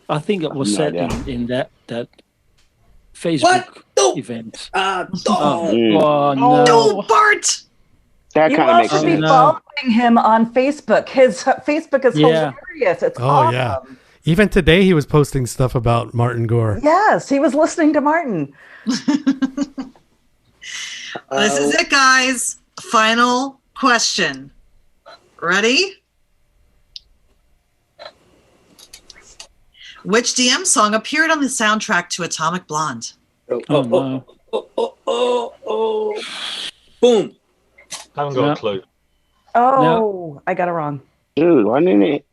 I think it was said in that Facebook event. No, Bart! That kind of makes sense. You must be following him on Facebook. His Facebook is hilarious. It's awesome. Yeah. Even today he was posting stuff about Martin Gore. Yes, he was listening to Martin. This is it, guys. Final question. Ready? Which DM song appeared on the soundtrack to Atomic Blonde? Oh. Boom. Haven't got a clue. Oh, I got it wrong. Dude, why didn't it?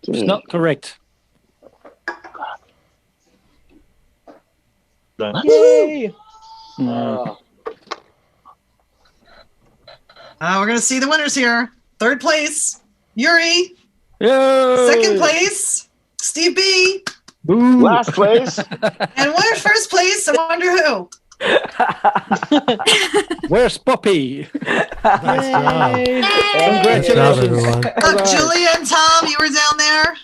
It's not correct. Yay! No. We're going to see the winners here. Third place, Yuri. Yay! Second place, Steve B. Boom. Last place. And winner first place, I wonder who. Where's Poppy? Nice job. Congratulations. everyone. Look, Julia and Tom, you were down there.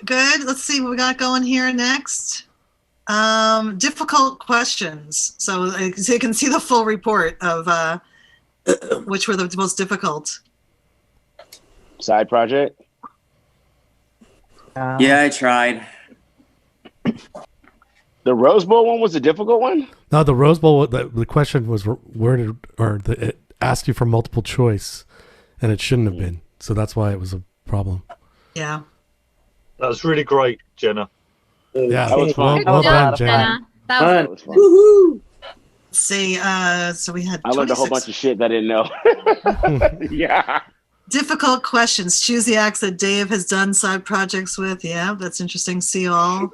Good. Let's see what we got going here next. Difficult questions. So you can see the full report of which were the most difficult. Side project. Yeah, I tried. The Rose Bowl one was a difficult one. No, the Rose Bowl. The question was worded, or it asked you for multiple choice, and it shouldn't have been. So that's why it was a problem. Yeah. That was really great, Jenna. Yeah, that was fun. Well done, Jenna. That was fun. Woohoo! Let's see. So we had. I learned a whole 26 bunch of shit that I didn't know. Yeah. difficult questions. Choose the acts that Dave has done side projects with. Yeah, that's interesting. See all.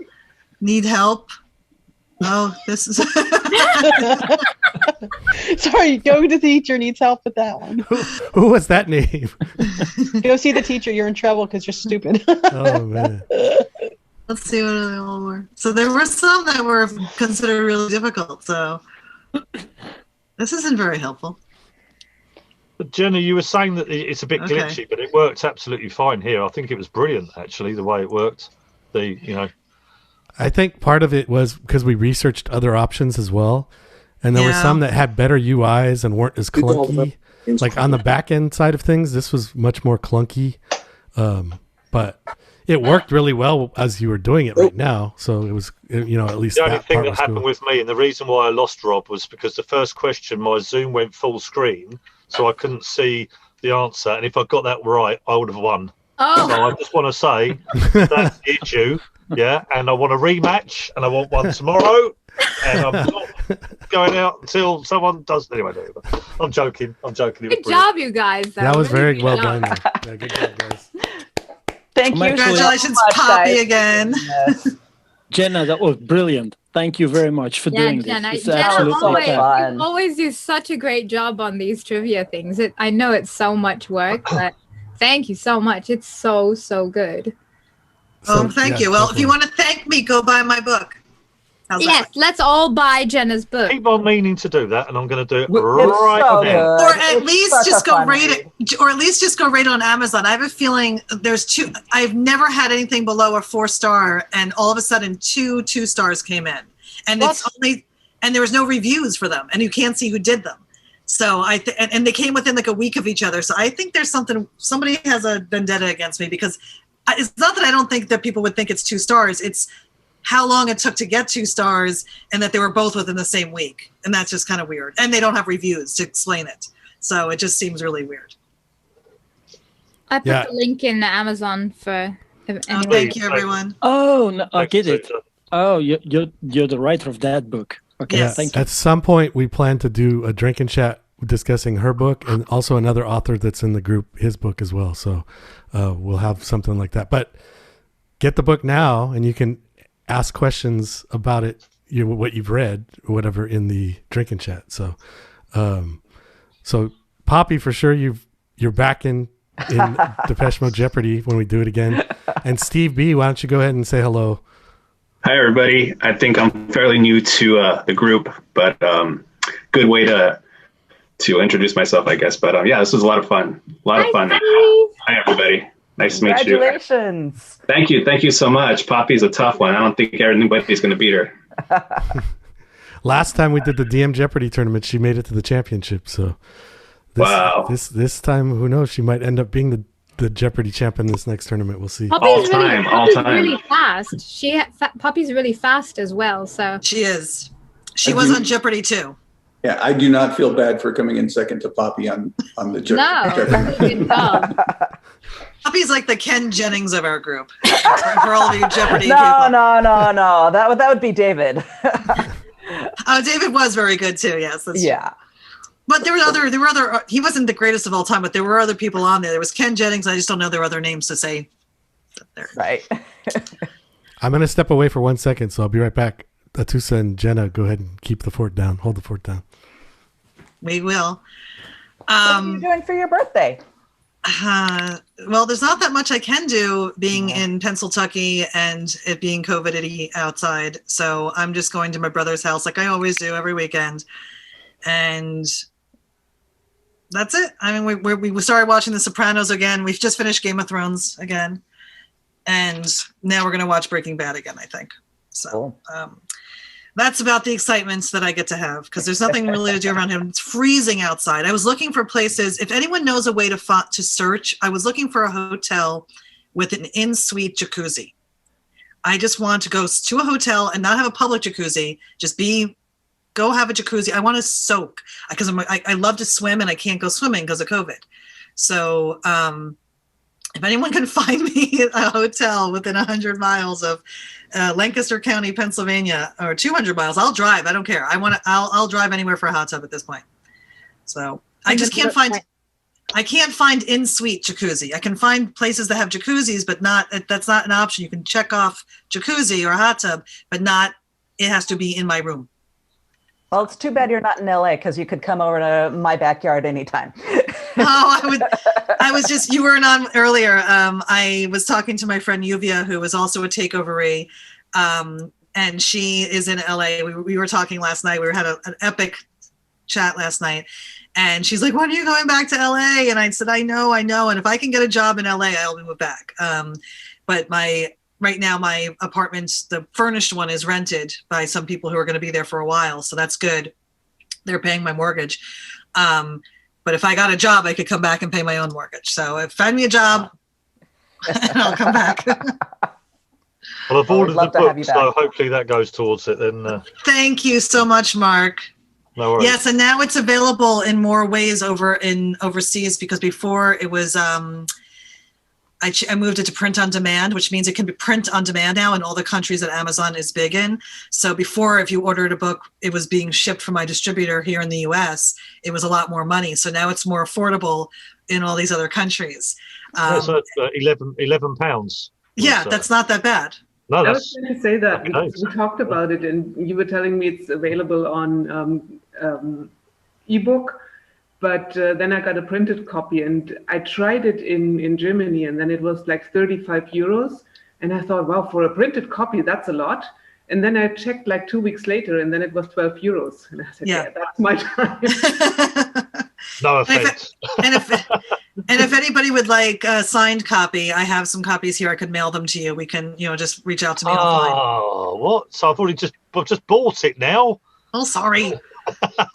Need help. Oh, this is. Sorry, go to the teacher needs help with that one. Who was that name? Go see the teacher. You're in trouble because you're stupid. Oh man. Let's see what they all were. So there were some that were considered really difficult. So this isn't very helpful. But Jenna, you were saying that it's a bit glitchy, but it worked absolutely fine here. I think it was brilliant, actually, the way it worked. I think part of it was because we researched other options as well, and there were some that had better UIs and weren't as clunky. Like on the back end side of things, this was much more clunky, but it worked really well as you were doing it right now. So it was, at least the only that thing part that was happened cool. with me, and the reason why I lost Rob, was because the first question, my Zoom went full screen, so I couldn't see the answer. And if I got that right, I would have won. Oh. So I just want to say that's the issue. Yeah, and I want a rematch, and I want one tomorrow, and I'm not going out until someone does. Anyway, I'm joking. Good job, you guys. That was really very well good done. job. Yeah, good job, guys. Thank you. Congratulations, so much, Poppy, guys. again. Jenna, that was brilliant. Thank you very much for doing Jenna, this. It's Jenna absolutely fun. you always do such a great job on these trivia things. I know it's so much work, but thank you so much. It's so good. Oh, thank you. Well, if you want to thank me, go buy my book. How's Yes, let's all buy Jenna's book. Keep on meaning to do that, and I'm going to do it so right now. Or at least such just a go fun rate it, or at least just go rate it on Amazon. I have a feeling there's two. I've never had anything below a 4-star, and all of a sudden 2 stars came in, and and there was no reviews for them, and you can't see who did them. So and they came within like a week of each other. So I think there's somebody has a vendetta against me, because it's not that I don't think that people would think it's 2 stars. It's how long it took to get 2 stars, and that they were both within the same week. And that's just kind of weird. And they don't have reviews to explain it. So it just seems really weird. I put the link in Amazon for anyone. Thank you, everyone. Oh, no, I get it. Oh, you're the writer of that book. Okay, Yeah, thank you. at some point, we plan to do a drink and chat discussing her book, and also another author that's in the group, his book as well. So we'll have something like that. But get the book now, and you can ask questions about it, what you've read or whatever in the drink and chat. So, so Poppy, for sure, you're back in Depeche Mode Jeopardy when we do it again. And Steve B, why don't you go ahead and say hello? Hi, everybody. I think I'm fairly new to the group, but good way to introduce myself, I guess. But yeah, this was a lot of fun. Hi, everybody. Nice to meet you. Congratulations. Thank you so much. Poppy's a tough one. I don't think anybody's going to beat her. Last time we did the DM Jeopardy tournament, she made it to the championship. So this time, who knows? She might end up being the Jeopardy champ in this next tournament. We'll see. Poppy's really fast. Poppy's really fast as well. So she is. She was on Jeopardy too. Yeah, I do not feel bad for coming in second to Poppy on the joke. No, good job. Poppy's like the Ken Jennings of our group. For all of you Jeopardy No, people. no. That would be David. Oh, David was very good too. Yes, that's true. But there were other. He wasn't the greatest of all time, but there were other people on there. There was Ken Jennings. I just don't know their other names to say. There. Right. I'm gonna step away for 1 second, so I'll be right back. Atusa and Jenna, go ahead and keep the fort down. Hold the fort down. We will. What are you doing for your birthday? Well, there's not that much I can do being in Pennsylvania and it being COVID-y outside. So I'm just going to my brother's house like I always do every weekend. And that's it. I mean, we started watching The Sopranos again. We've just finished Game of Thrones again. And now we're going to watch Breaking Bad again, I think. So that's about the excitements that I get to have because there's nothing really to do around here. It's freezing outside. I was looking for places. If anyone knows a way to search, I was looking for a hotel with an in-suite jacuzzi. I just want to go to a hotel and not have a public jacuzzi. Just go have a jacuzzi. I want to soak because I love to swim and I can't go swimming because of COVID. So if anyone can find me a hotel within 100 miles of Lancaster County, Pennsylvania, or 200 miles, I'll drive. I don't care. I'll drive anywhere for a hot tub at this point. So I just can't find. I can't find in-suite jacuzzi. I can find places that have jacuzzis, but that's not an option. You can check off jacuzzi or hot tub, but not. It has to be in my room. Well, it's too bad you're not in LA because you could come over to my backyard anytime. You weren't on earlier. I was talking to my friend Yuvia, who was also a takeoveree, and she is in LA. We were talking last night. We had an epic chat last night, and she's like, "When are you going back to LA?" And I said, "I know. And if I can get a job in LA, I'll move back." But right now, my apartment, the furnished one, is rented by some people who are going to be there for a while, so that's good. They're paying my mortgage. But if I got a job, I could come back and pay my own mortgage. So find me a job, and I'll come back. Well, I've ordered the book, so hopefully that goes towards it. Then. Thank you so much, Mark. No worries. Yes, and now it's available in more ways overseas because before it was. I moved it to print on demand, which means it can be print on demand now in all the countries that Amazon is big in. So before, if you ordered a book, it was being shipped from my distributor here in the US. It was a lot more money. So now it's more affordable in all these other countries. So £11. Yeah, that's not that bad. No, I was going to say that because we talked about it and you were telling me it's available on ebook. But then I got a printed copy and I tried it in Germany and then it was like 35 euros. And I thought, wow, for a printed copy, that's a lot. And then I checked like 2 weeks later and then it was 12 euros. And I said, yeah that's my time. No offense. And if anybody would like a signed copy, I have some copies here. I could mail them to you. We can, just reach out to me offline. Oh, what? So I've just bought it now. Oh, sorry.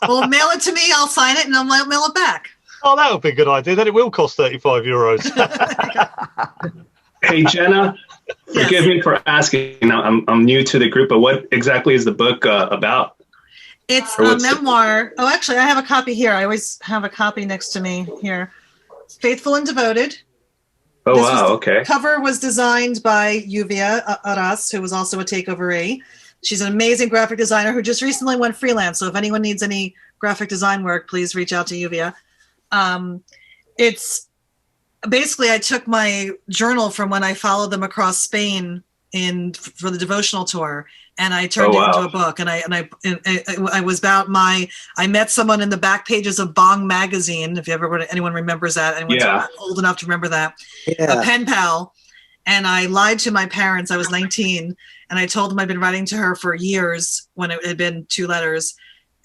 Well, mail it to me. I'll sign it and I'll mail it back. Oh, that would be a good idea. Then it will cost 35 euros. Hey, Jenna, forgive me for asking. I'm new to the group, but what exactly is the book about? It's a memoir. Oh, actually, I have a copy here. I always have a copy next to me here. Faithful and Devoted. Oh, wow. Okay. Cover was designed by Yuvia Aras, who was also a takeoveree. She's an amazing graphic designer who just recently went freelance. So if anyone needs any graphic design work, please reach out to Yuvia. It's basically, I took my journal from when I followed them across Spain for the devotional tour, and I turned it into a book. And I was about I met someone in the back pages of Bong magazine. If anyone remembers that, anyone's old enough to remember that, a pen pal. And I lied to my parents. I was 19. And I told them I'd been writing to her for years when it had been 2 letters.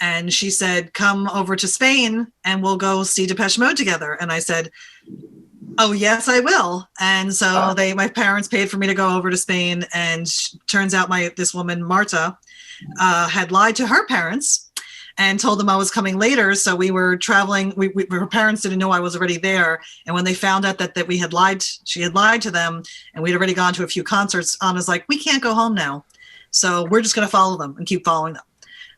And she said, come over to Spain and we'll go see Depeche Mode together. And I said, oh, yes, I will. And so my parents paid for me to go over to Spain. And turns out this woman, Marta, had lied to her parents and told them I was coming later. So we were traveling. Her parents didn't know I was already there. And when they found out that she had lied to them and we'd already gone to a few concerts, Anna's like, we can't go home now. So we're just going to follow them and keep following them.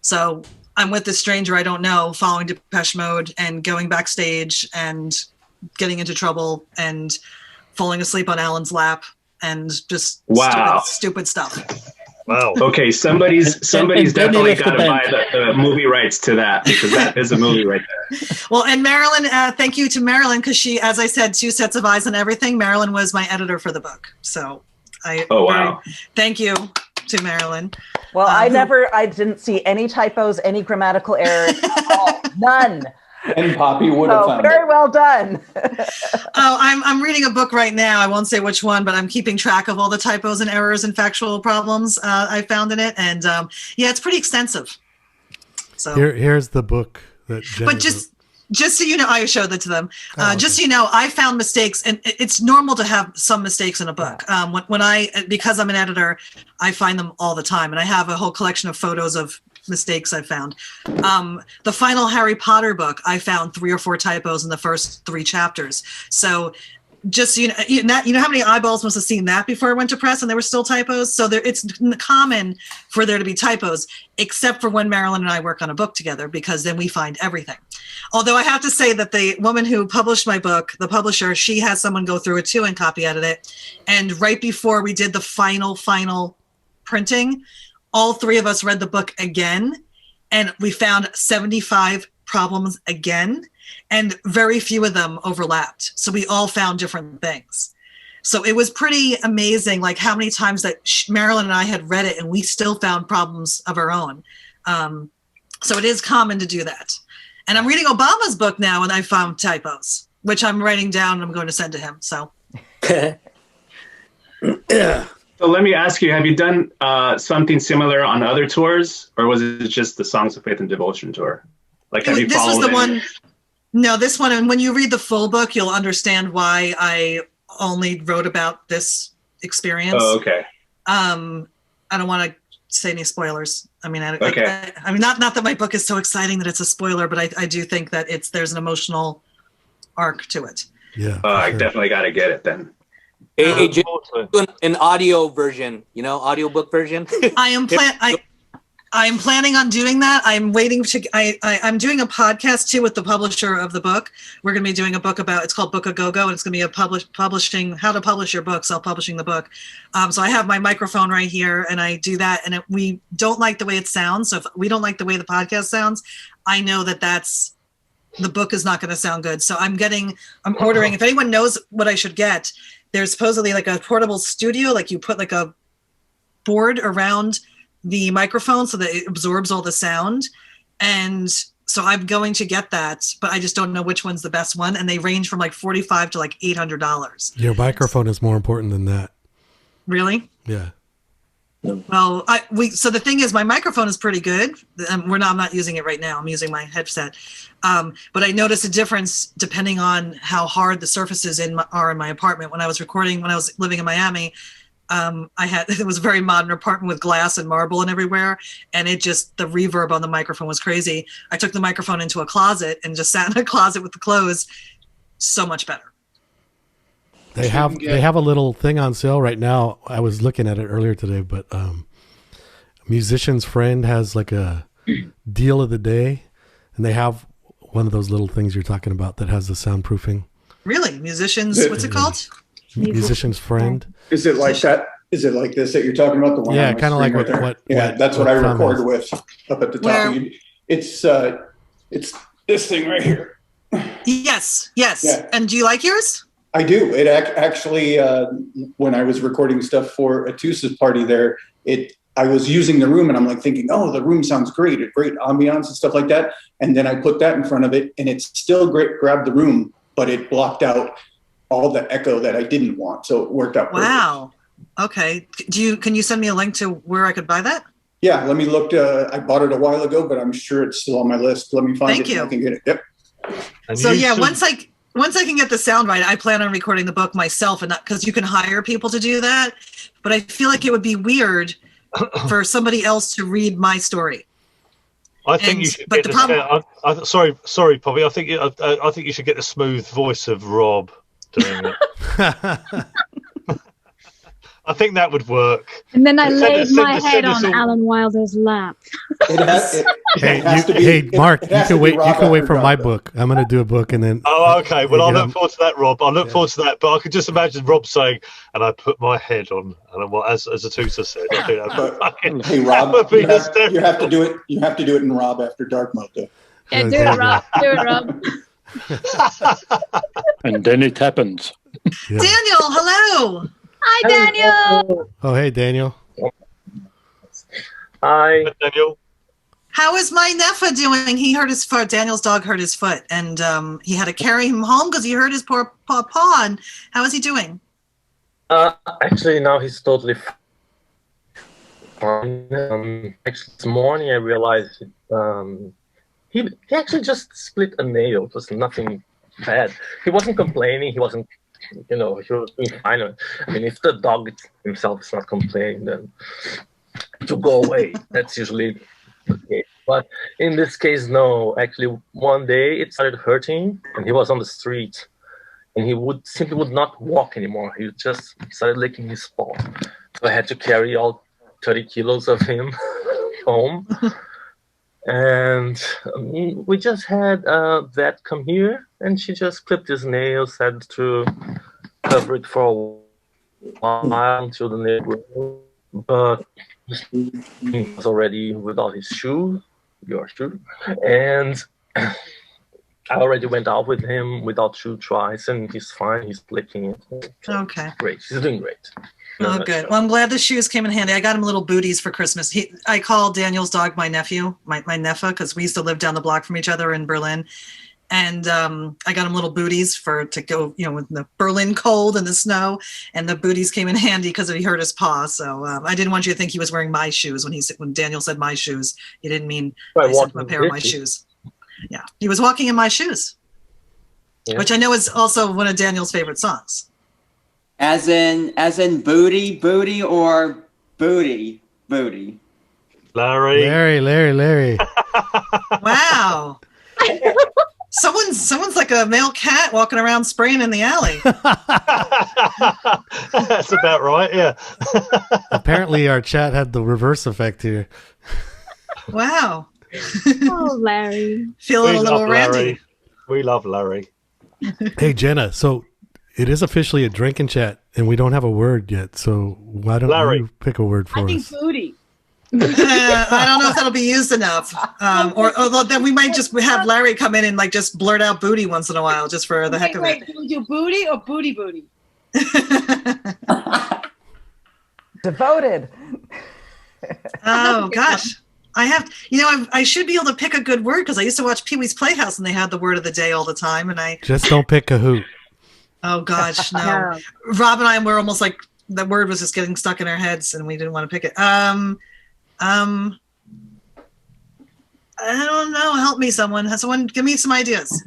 So I'm with this stranger I don't know, following Depeche Mode and going backstage and getting into trouble and falling asleep on Alan's lap and just stupid stuff. Wow. Okay, somebody's definitely left the got to buy band. the movie rights to that, because that is a movie right there. Well, and Marilyn, thank you to Marilyn, because she, as I said, 2 sets of eyes on everything. Marilyn was my editor for the book. So thank you to Marilyn. Well, I didn't see any typos, any grammatical errors at all. None. And Poppy would have found very it. well done. I'm reading a book right now. I won't say which one, but I'm keeping track of all the typos and errors and factual problems I found in it. And it's pretty extensive. So here's the book that Jenna But just so you know, I showed that to them. Just so you know, I found mistakes, and it's normal to have some mistakes in a book. Because I'm an editor, I find them all the time, and I have a whole collection of photos of mistakes I found. The final Harry Potter book, I found 3 or 4 typos in the first 3 chapters. So just so you know how many eyeballs must have seen that before I went to press and there were still typos. So it's common for there to be typos, except for when Marilyn and I work on a book together, because then we find everything. Although I have to say that the woman who published my book, the publisher, she has someone go through it too and copy edit it. And right before we did the final printing, all 3 of us read the book again, and we found 75 problems again, and very few of them overlapped. So we all found different things. So it was pretty amazing, like how many times that Marilyn and I had read it and we still found problems of our own. So it is common to do that. And I'm reading Obama's book now, and I found typos, which I'm writing down and I'm going to send to him. So. So let me ask you, have you done something similar on other tours, or was it just the Songs of Faith and Devotion tour? Like, have you This was followed the it? one. No, this one. And when you read the full book, you'll understand why I only wrote about this experience. Oh, okay. I don't want to say any spoilers. I mean, Okay. I mean, not that my book is so exciting that it's a spoiler, but I do think that there's an emotional arc to it. Yeah. I definitely got to get it then. Hey, Jim, do an audio version, audiobook version. I'm planning on doing that. I'm waiting to. I'm doing a podcast too with the publisher of the book. We're going to be doing a book about. It's called Book a Go Go, and it's going to be a publishing how to publish your book, self-publishing the book. So I have my microphone right here, and I do that. And we don't like the way it sounds. So if we don't like the way the podcast sounds, I know that's the book is not going to sound good. So I'm ordering. If anyone knows what I should get, there's supposedly like a portable studio, like you put like a board around the microphone so that it absorbs all the sound. And so I'm going to get that, but I just don't know which one's the best one. And they range from like $45 to like $800. Your microphone is more important than that. Really? Yeah. Well, so the thing is, my microphone is pretty good. I'm not using it right now. I'm using my headset. But I noticed a difference depending on how hard the surfaces are in my apartment. When I was living in Miami, it was a very modern apartment with glass and marble and everywhere. And the reverb on the microphone was crazy. I took the microphone into a closet and just sat in a closet with the clothes. So much better. They have a little thing on sale right now. I was looking at it earlier today, but Musician's Friend has like a deal of the day, and they have one of those little things you're talking about that has the soundproofing. Really? What's it called? Musician's Friend. Is it like that? Is it like this that you're talking about? The one yeah, kind of like what that's what I record with up at the top. It's this thing right here. Yes. Yeah. And do you like yours? I do. It actually, when I was recording stuff for Atusa's party there, I was using the room and I'm like thinking, oh, the room sounds great, a great ambiance and stuff like that. And then I put that in front of it and it still grabbed the room, but it blocked out all the echo that I didn't want. So it worked out perfect. Wow. Okay. Can you send me a link to where I could buy that? Yeah, let me look. I bought it a while ago, but I'm sure it's still on my list. Let me find it and I can get it. Yep. So once I can get the sound right, I plan on recording the book myself, and not because you can hire people to do that. But I feel like it would be weird for somebody else to read my story. I think you should get sorry, Poppy. I think you should get the smooth voice of Rob doing it. I think that would work. And then I laid my head on Alan Wilder's lap. Hey, It has to be- Mark, it you has can to be wait. You Rob can wait after for dark, my though. book. I'm gonna do a book, and then. Oh, okay. Well, I'll you look know, forward to that, Rob. I'll look forward to that. But I could just imagine Rob saying, "And I put my head on," and well, as Atusa said, I think that Hey, Rob, would be you have to hysterical. do it. You have to do it in Rob after dark mode, though. Yeah, do it, Rob. Do it, Rob. And then it happens. Yeah. Daniel, hello. Hi, Daniel. Oh, hey, Daniel. Hi, Daniel. How is my nephew doing? He hurt his foot. Daniel's dog hurt his foot, and he had to carry him home because he hurt his poor paw. And how is he doing? actually now he's totally fine. Actually, this morning I realized he actually just split a nail. It was nothing bad. He wasn't complaining. He wasn't, he was doing fine. I mean, if the dog himself is not complaining, then to go away. That's usually the case. But in this case, no. Actually, one day it started hurting, and he was on the street, and he simply would not walk anymore. He just started licking his paw. So I had to carry all 30 kilos of him home. And we just had a vet come here, and she just clipped his nails, had to cover it for a while until the nail grew. But he was already without his shoe, your shoe, and I already went out with him without shoe twice, and he's fine. He's licking it. Okay. Great. He's doing great. Oh, good. Well, I'm glad the shoes came in handy. I got him little booties for Christmas. I call Daniel's dog my nephew, my nephew, because we used to live down the block from each other in Berlin. And I got him little booties to go, with the Berlin cold and the snow. And the booties came in handy because he hurt his paw. So I didn't want you to think he was wearing my shoes when Daniel said my shoes. He didn't mean I sent him a pair of my shoes. Yeah, he was walking in my shoes, which I know is also one of Daniel's favorite songs. As in booty or booty. Larry. Wow. Someone's like a male cat walking around spraying in the alley. That's about right, yeah. Apparently, our chat had the reverse effect here. Wow. Oh, Larry. Feeling a little randy. Larry. We love Larry. Hey, Jenna. So it is officially a drinking chat, and we don't have a word yet. So why don't you pick a word for I think us? booty. I don't know if that'll be used enough. Or then we might just have Larry come in and just blurt out booty once in a while, just for the heck of it. Do we do booty or booty? Devoted. Oh gosh. I should be able to pick a good word because I used to watch Pee-wee's Playhouse and they had the word of the day all the time. And just don't pick Kahoot. Oh gosh, no. Rob and I were almost like the word was just getting stuck in our heads and we didn't want to pick it. I don't know. Help me, someone. Someone give me some ideas.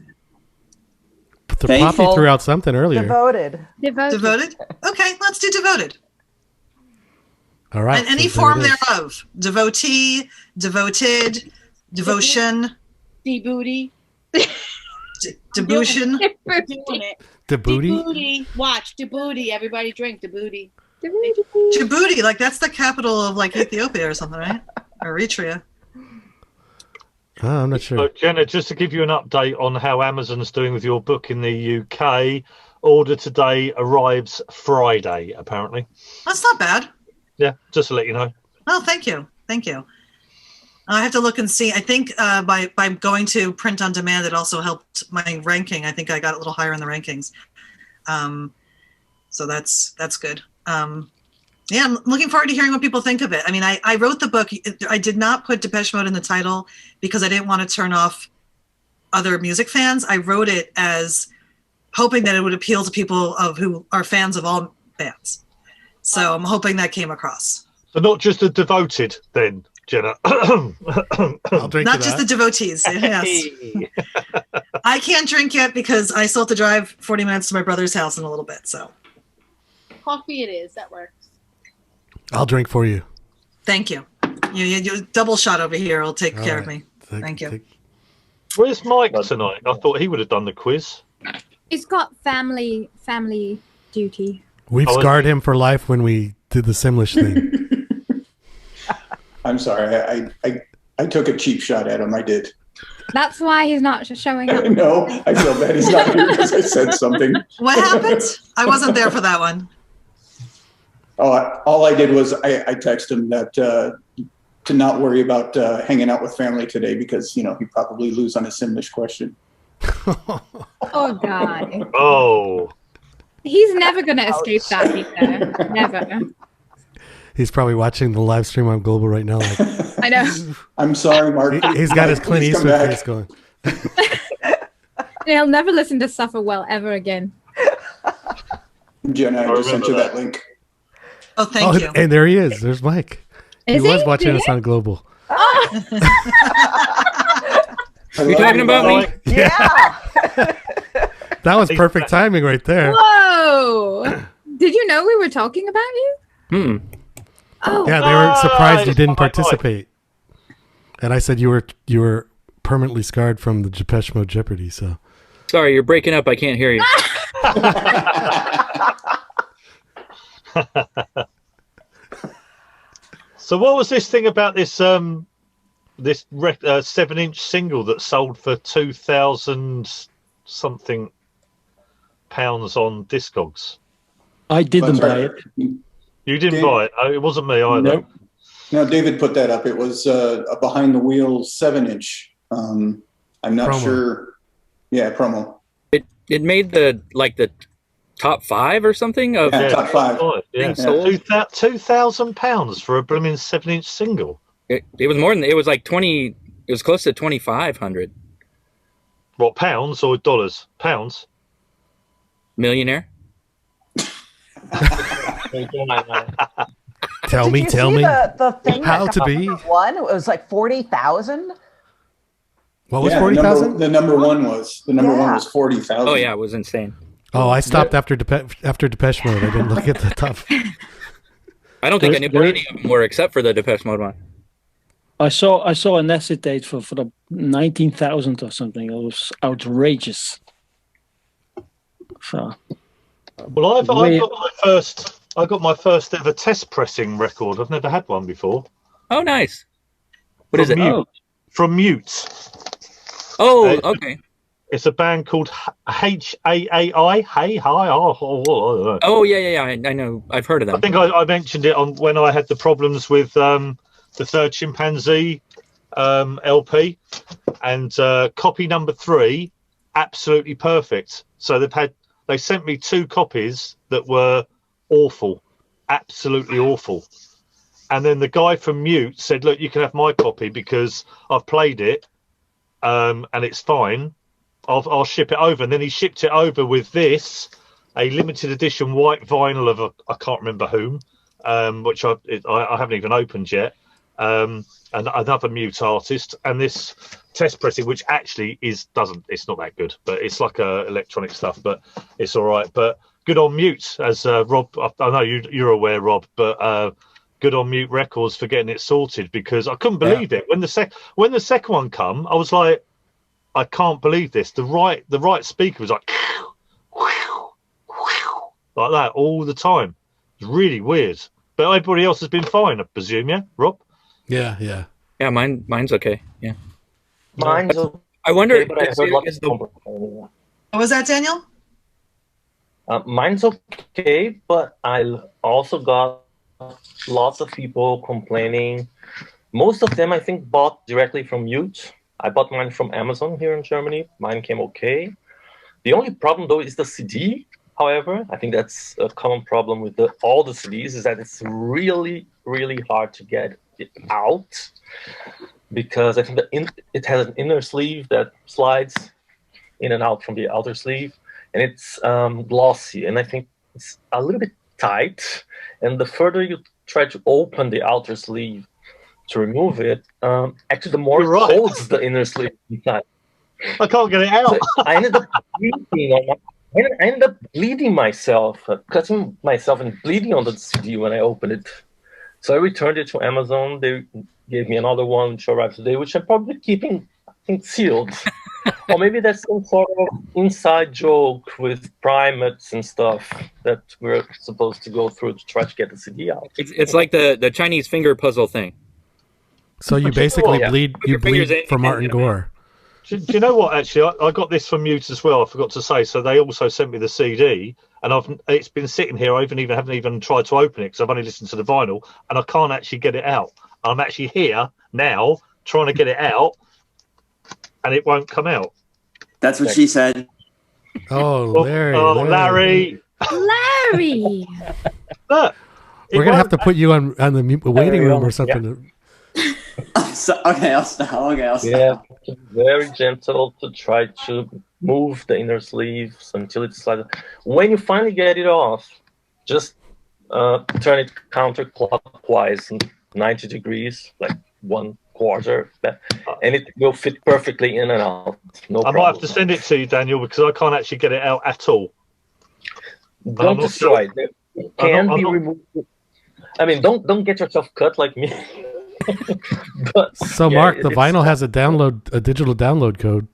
Poppy threw out something earlier. Devoted. Okay, let's do devoted. All right. And any form thereof. Devotee, devoted, devotion. De-booty. Devotion. Doing it. Djibouti? Watch Djibouti. Everybody drink Djibouti. Djibouti, like that's the capital of Ethiopia or something, right? Or Eritrea. Oh, I'm not sure. So, Jenna, just to give you an update on how Amazon's doing with your book in the UK, order today arrives Friday, apparently. That's not bad. Yeah, just to let you know. Oh, thank you. I have to look and see. I think by going to print on demand, it also helped my ranking. I think I got a little higher in the rankings. So that's good. Yeah, I'm looking forward to hearing what people think of it. I mean, I wrote the book. I did not put Depeche Mode in the title because I didn't want to turn off other music fans. I wrote it as hoping that it would appeal to people who are fans of all bands. So I'm hoping that came across. So not just the devoted then, Jenna. I'll drink Not just the devotees. Yes. I can't drink yet because I still have to drive 40 minutes to my brother's house in a little bit. So Coffee it is. That works. I'll drink for you. Thank you. You double shot over here. Will take care of me. Thank you. Where's Mike tonight? I thought he would have done the quiz. He's got family duty. We've scarred him for life when we did the Simlish thing. I'm sorry. I I took a cheap shot at him. I did. That's why he's not showing up. No, I feel bad he's not here because I said something. What happened? I wasn't there for that one. Oh, all I did was I texted him that to not worry about hanging out with family today because, you know, he'd probably lose on a Simlish question. Oh, God. Oh. He's never going to escape that either. Never. He's probably watching the live stream on Global right now. Like, I know. I'm sorry, Mark. He's got his Clint Eastwood face going. He'll never listen to Suffer Well ever again. Jenna, I just sent you that link. Oh, thank you. And there he is. There's Mike. He was watching us on Global. Oh. You talking about me? Yeah. That was perfect timing right there. Whoa. Did you know we were talking about you? Oh. Yeah, they were surprised you didn't participate. And I said you were permanently scarred from the Depeche Mode Jeopardy, so. Sorry, you're breaking up. I can't hear you. So what was this thing about this this 7-inch single that sold for 2,000 something pounds on Discogs? I didn't buy it. You didn't buy it? Oh, it wasn't me either. Nope. No, David put that up. It was a behind the wheel 7-inch. I'm not Promo. sure. Yeah, promo. It made the top 5 or something of top 5. Yeah. £2,000 for a blooming 7-inch single. It was more than it was like 20. It was close to 2,500. What, pounds or dollars? Pounds. Millionaire. Tell Did me, you tell see me the thing how that to got be. number one. It was like 40,000. What was 40,000? The number one was 40,000. Oh yeah, it was insane. Oh, I stopped after Depeche Mode. I didn't look at the top. I don't think any of them were except for the Depeche Mode one. I saw an acetate for the 19,000 or something. It was outrageous. So, well, I got my first ever test pressing record. I've never had one before. Oh, nice. What is it? Mute. From Mute. Oh, okay. It's a band called HAAI. Hey, hi. Oh, yeah. I know. I've heard of them. I think I mentioned it on when I had the problems with the Third Chimpanzee LP, and copy number 3, absolutely perfect. So they sent me 2 copies that were awful, absolutely awful. And then the guy from Mute said, "Look, you can have my copy because I've played it, and it's fine. I'll ship it over." And then he shipped it over with a limited edition white vinyl of I can't remember whom, which I haven't even opened yet. And another Mute artist, and this test pressing, which actually it's not that good, but it's like electronic stuff, but it's all right. But good on Mute, as Rob, I know you're aware, Rob, but good on Mute Records for getting it sorted, because I couldn't believe it when the second one come. I was like, I can't believe this. The right speaker was like that all the time. It's really weird. But everybody else has been fine, I presume, yeah, Rob? Yeah. Mine's okay. Yeah. Mine's okay. I wonder. But I heard lots of What was that, Daniel? Mine's okay, but I also got lots of people complaining. Most of them, I think, bought directly from Mute. I bought mine from Amazon here in Germany. Mine came okay. The only problem, though, is the CD. However, I think that's a common problem with all the CDs, is that it's really, really hard to get it out, because I think it has an inner sleeve that slides in and out from the outer sleeve, and it's glossy, and I think it's a little bit tight. And the further you try to open the outer sleeve to remove it, actually the more it holds the inner sleeve inside. I can't get it out. So I ended up bleeding myself, cutting myself and bleeding on the CD when I opened it. So I returned it to Amazon. They gave me another one which arrived today, which I'm probably keeping, I think, sealed. Or maybe that's some sort of inside joke with primates and stuff that we're supposed to go through to try to get the CD out. It's like the Chinese finger puzzle thing. So you basically Yeah. bleed. Put You your fingers bleed in- for Martin in- Gore. Do you know what? Actually, I got this from Mute as well. I forgot to say. So they also sent me the CD, and it's been sitting here. I haven't even tried to open it because I've only listened to the vinyl, and I can't actually get it out. I'm actually here now trying to get it out, and it won't come out. That's what she said. Oh, Larry. Larry. Larry. Look, We're gonna have to put you on the waiting room or something. Okay, I'll stop. Yeah, very gentle to try to move the inner sleeves until it's like. When you finally get it off, just turn it counterclockwise, 90 degrees, like 1/4, and it will fit perfectly in and out. No I problem. might have to send it to you, Daniel, because I can't actually get it out at all. Don't destroy it. It can be removed. I mean, don't get yourself cut like me. But, So, yeah, Mark, the it's- vinyl has a digital download code.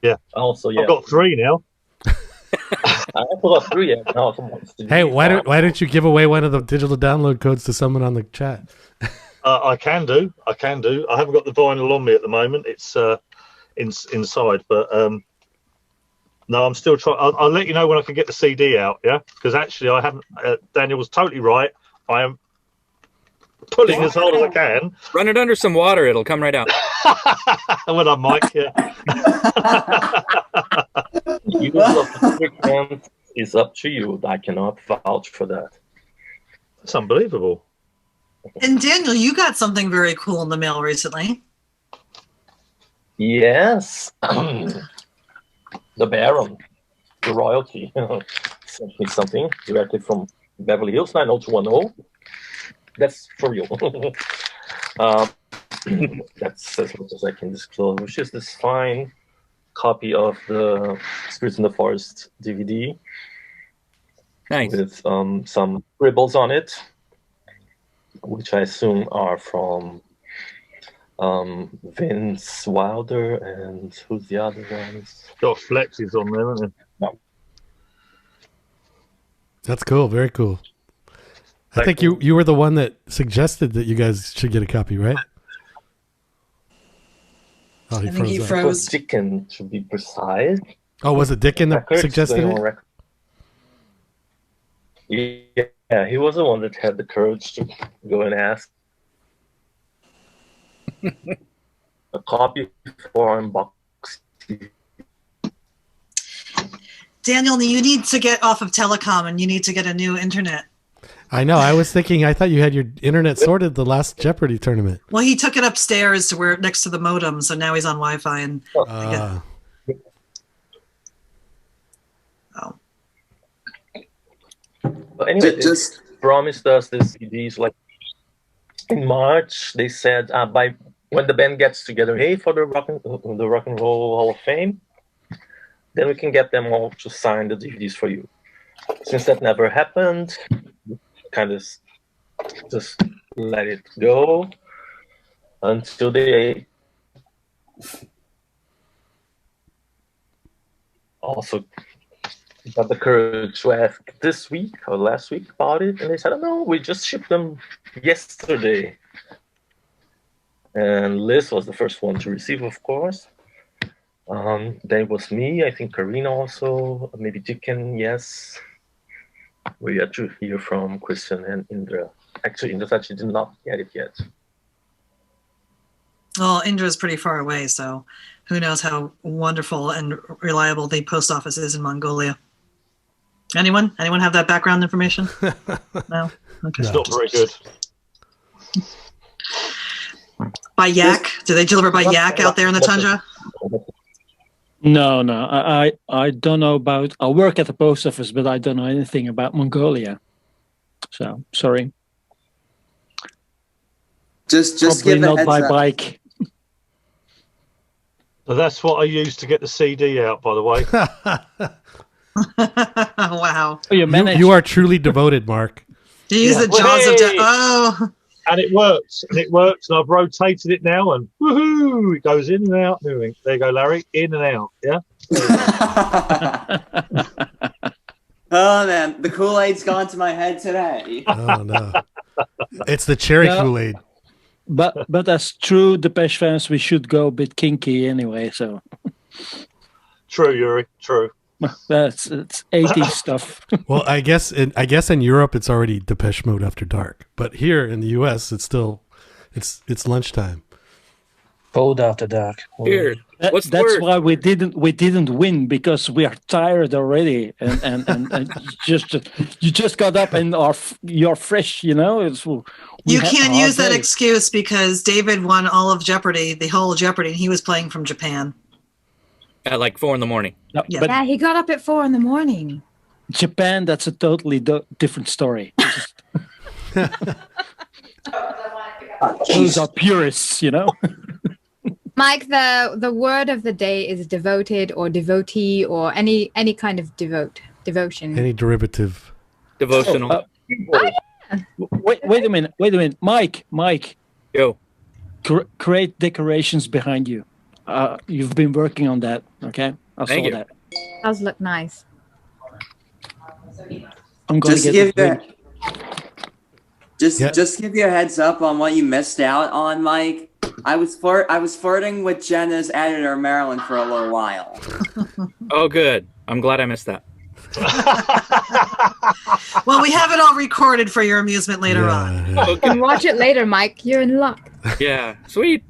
Yeah. Also, yeah. I've got 3 now. I got 3 yet. No, come on. Hey, why don't you give away one of the digital download codes to someone on the chat? I can do. I haven't got the vinyl on me at the moment. It's inside, but no, I'm still trying. I'll let you know when I can get the CD out. Yeah, because actually, I haven't. Daniel was totally right. I am pulling as hard as I can. Run it under some water; it'll come right out. When I'm Mike, yeah. Use of the treatment is up to you. I cannot vouch for that. That's unbelievable. And Daniel, you got something very cool in the mail recently. Yes. The Baron, the royalty, sent me something directly from Beverly Hills 90210. That's for you. That's as much as I can disclose, which is this fine copy of the Spirits in the Forest DVD. Nice. With some scribbles on it, which I assume are from Vince Wilder, and who's the other ones? Got Fletcher's on there, haven't No. That's cool. Very cool. I think you were the one that suggested that you guys should get a copy, right? Oh, I think he froze. Dickon, to be precise. Oh, was it Dickon that Records suggested going on it? record. Yeah, he was the one that had the courage to go and ask a copy for unboxing. Daniel, you need to get off of telecom and you need to get a new internet. I know. I was thinking. I thought you had your internet sorted the last Jeopardy tournament. Well, he took it upstairs to where next to the modem, so now he's on Wi-Fi. And But anyway, just promised us this CDs like in March. They said by when the band gets together, hey, for the Rock and Roll Hall of Fame, then we can get them all to sign the DVDs for you. Since that never happened, kind of just let it go until they also got the courage to ask this week or last week about it, and they said, "Oh no, we just shipped them yesterday." And Liz was the first one to receive, of course. Then it was me, I think Karina also, maybe Dickon, yes. We had to hear from Christian and Indra. Actually, Indra said she did not get it yet. well, Indra's pretty far away, so who knows how wonderful and reliable the post office is in Mongolia. Anyone have that background information? No? Okay. It's not very good. By yak? Do they deliver by yak out there in the tundra? No, I don't know about. I work at the post office, but I don't know anything about Mongolia. So sorry. Just Probably give a not heads by up. bike. So that's what I used to get the CD out, by the way. Wow. Oh, You are truly devoted, Mark. You use the jaws of death. Oh. And it works, and I've rotated it now, and woohoo, it goes in and out. There you go, Larry, in and out, yeah? Oh man, the Kool-Aid's gone to my head today. Oh no, it's the cherry No. Kool-Aid. but as true Depeche fans, we should go a bit kinky anyway. So True, Yuri. True. it's 80s stuff. Well, I guess in Europe it's already Depeche Mode after dark, but here in the U.S. it's still it's lunchtime. Cold after dark. Here, what's the That's word? why we didn't win, because we are tired already, and you just got up and you're fresh. You know, You can't use that excuse because David won all of Jeopardy, the whole Jeopardy, and he was playing from Japan. At like 4 a.m. No, Yeah. but Yeah, he got up at 4 a.m. Japan, that's a totally different story. Those are purists, you know. Mike, the word of the day is devoted or devotee or any kind of devotion. Any derivative. Devotional. Oh, yeah. Wait a minute, Mike. Yo. Create decorations behind you. You've been working on that, okay? I Thank saw you. that. Does look nice. I'm going Just to give get just give you a heads up on what you missed out on, Mike. I was flirting with Jenna's editor, Marilyn, for a little while. Oh, good. I'm glad I missed that. Well, we have it all recorded for your amusement later on. You can watch it later, Mike. You're in luck. Yeah, sweet.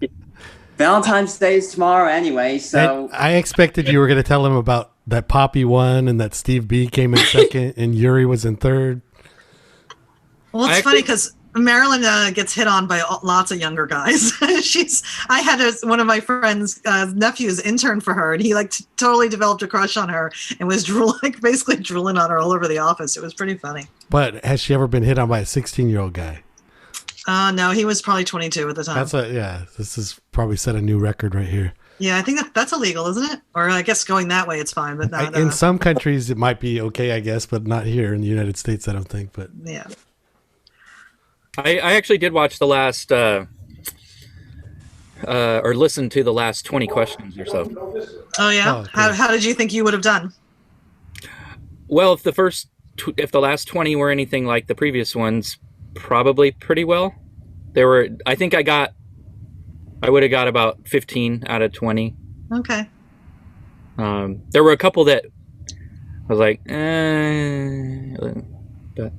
Valentine's Day is tomorrow anyway, so I expected you were going to tell him about that Poppy won and that Steve B came in second and Yuri was in third. Well, it's funny because Marilyn gets hit on by lots of younger guys. I had one of my friends' nephews intern for her, and he totally developed a crush on her and was basically drooling on her all over the office. It was pretty funny. But has she ever been hit on by a 16-year-old guy? No, he was probably 22 at the time. This has probably set a new record right here. Yeah, I think that's illegal, isn't it? Or I guess going that way, it's fine, but not In some countries, it might be okay, I guess, but not here in the United States, I don't think. But yeah. I actually did watch the last, or listen to the last 20 questions or so. Oh, yeah? How did you think you would have done? Well, if the last 20 were anything like the previous ones, probably pretty well. I think I would have got about 15 out of 20. Okay. There were a couple that I was like, but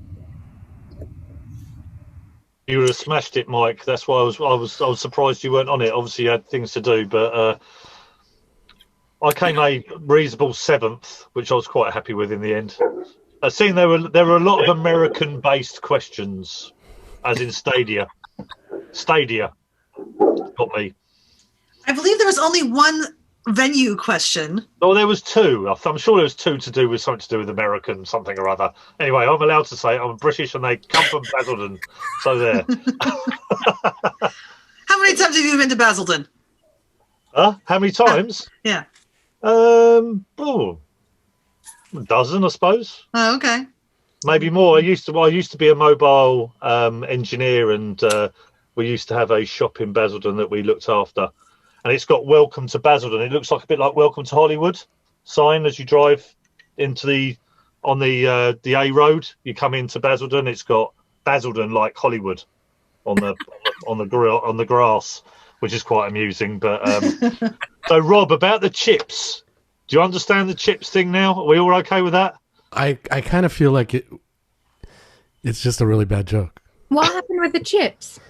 You would have smashed it, Mike. That's why I was surprised you weren't on it. Obviously, you had things to do, but I came a reasonable 7th, which I was quite happy with in the end. Seeing there were a lot of American-based questions, as in Stadia. Stadia got me. I believe there was only one venue question. Oh, there was 2. I'm sure there was 2 to do with something to do with American something or other. Anyway, I'm allowed to say I'm British and they come from Basildon. So there. How many times have you been to Basildon? How many times? Yeah. A dozen, I suppose. Oh, okay. Maybe more. I used to be a mobile engineer, and we used to have a shop in Basildon that we looked after. And it's got "Welcome to Basildon." It looks like a bit like "Welcome to Hollywood" sign as you drive into the A road. You come into Basildon. It's got Basildon like Hollywood on the grass, which is quite amusing. But so, Rob, about the chips. Do you understand the chips thing now? Are we all okay with that? I kind of feel like it's just a really bad joke. What happened with the chips?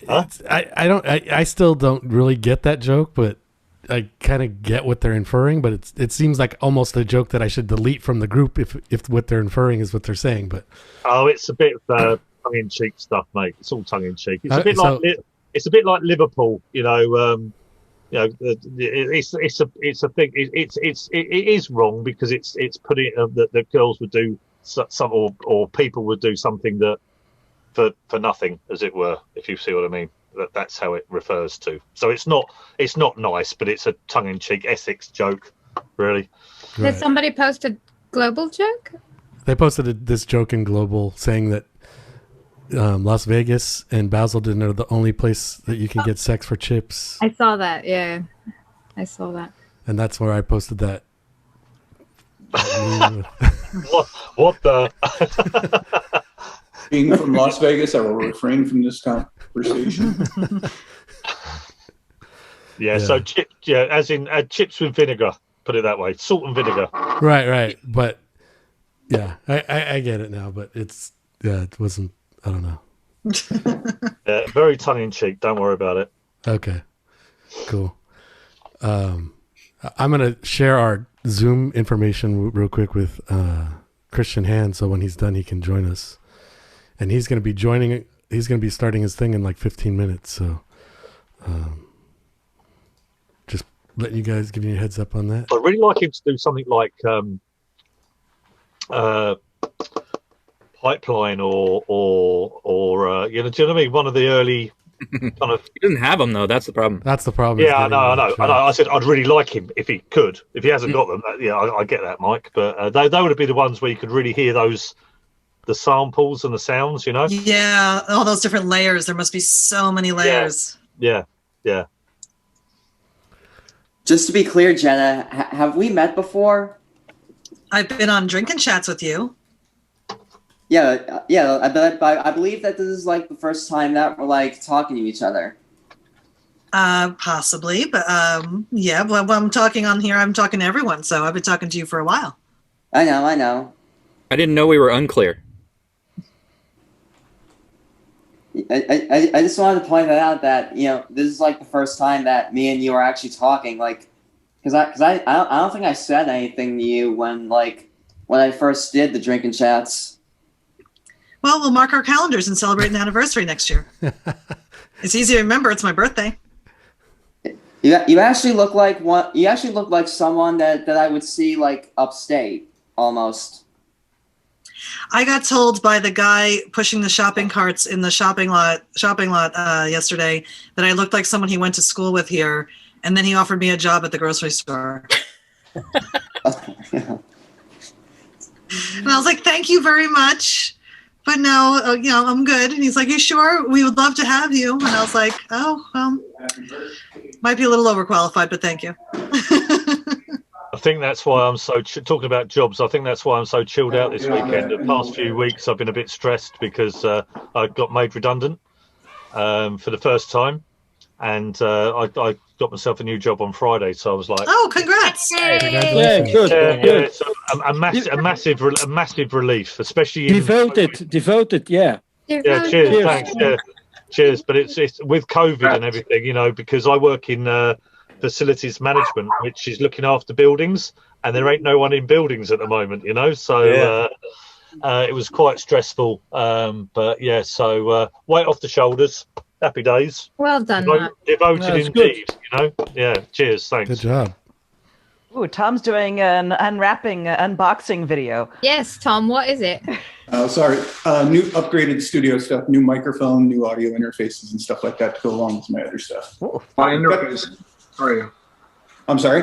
I still don't really get that joke, but I kind of get what they're inferring. But it seems like almost a joke that I should delete from the group if what they're inferring is what they're saying. But it's a bit tongue-in-cheek stuff, mate. It's all tongue-in-cheek. It's a bit like Liverpool, you know. It's a thing. It is wrong because it's putting that girls would do some or people would do something that for nothing, as it were, if you see what I mean. That's how it refers to. So it's not nice, but it's a tongue-in-cheek Essex joke, really. Did somebody post a global joke? They posted this joke in Global saying that Las Vegas and Basildon are the only place that you can get sex for chips. I saw that. Yeah, I saw that. And that's where I posted that. What the? Being from Las Vegas, I will refrain from this comment. conversation. Yeah, so as in chips with vinegar. Put it that way, salt and vinegar. Right. But yeah, I get it now. But it wasn't. I don't know. Very tongue in cheek. Don't worry about it. Okay, cool. I'm gonna share our Zoom information real quick with Christian Hand, so when he's done, he can join us. And he's gonna be joining. He's gonna be starting his thing in like 15 minutes. So. Just letting you guys give you a heads up on that. I'd really like him to do something like Pipeline or you know, do you know what I mean? One of the early kind of. He doesn't have them though. That's the problem. That's the problem. Yeah, I know. I said I'd really like him if he could. If he hasn't got them, I get that, Mike. But they would be the ones where you could really hear the samples and the sounds. You know. Yeah, all those different layers. There must be so many layers. Yeah. Just to be clear, Jenna, have we met before? I've been on drinking chats with you. Yeah. I believe that this is like the first time that we're like talking to each other. Possibly, but yeah. Well, when I'm talking on here, I'm talking to everyone, so I've been talking to you for a while. I know. I didn't know we were unclear. I just wanted to point that out that, you know, this is like the first time that me and you are actually talking, like, because I don't think I said anything to you when I first did the drinking chats. Well, we'll mark our calendars and celebrate an anniversary next year. It's easy to remember. It's my birthday. You actually look like one. You actually look like someone that I would see like upstate almost. I got told by the guy pushing the shopping carts in the shopping lot yesterday that I looked like someone he went to school with here, and then he offered me a job at the grocery store. And I was like, "Thank you very much, but no, you know, I'm good." And he's like, "You sure? We would love to have you." And I was like, "Oh, well, might be a little overqualified, but thank you." I think that's why I'm so talking about jobs. I think that's why I'm so chilled out this weekend. The past few weeks, I've been a bit stressed because I got made redundant for the first time, and I got myself a new job on Friday. So I was like, "Oh, congrats!" Yeah, good. Yeah, it's a massive relief, especially in devoted. Yeah. Yeah. Cheers. Thanks. Yeah. Cheers. But it's with COVID and everything, you know, because I work in facilities management, which is looking after buildings, and there ain't no one in buildings at the moment, you know, so it was quite stressful, but yeah, so weight off the shoulders, happy days. Well done, Matt. Devoted indeed, you know. Yeah, cheers, thanks. Good job. Ooh, Tom's doing an unwrapping unboxing video. Yes, Tom, what is it? Sorry, new upgraded studio stuff, new microphone, new audio interfaces and stuff like that to go along with my other stuff. What interface are you? I'm sorry?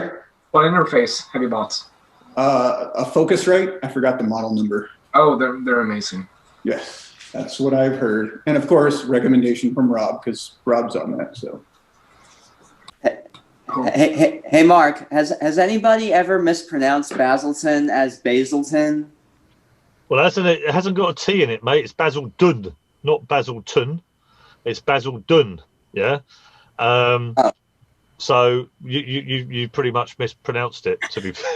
What interface have you bought? A Focusrite. I forgot the model number. Oh, they're amazing. Yes, that's what I've heard. And of course, recommendation from Rob, because Rob's on that, so. Hey, Mark, has anybody ever mispronounced Basilton as Basilton? Well, it hasn't got a T in it, mate. It's Basildun, not Basilton. It's Basildun, yeah? So you pretty much mispronounced it, to be fair.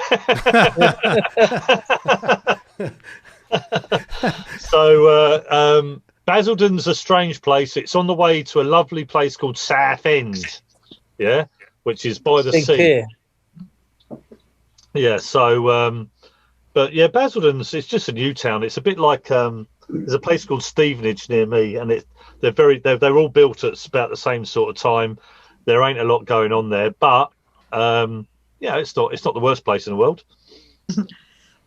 So Basildon's a strange place. It's on the way to a lovely place called Southend, yeah, which is by the sea. Yeah. So, but yeah, Basildon's it's just a new town. It's a bit like there's a place called Stevenage near me, and they're all built at about the same sort of time. There ain't a lot going on there, but yeah, it's not the worst place in the world.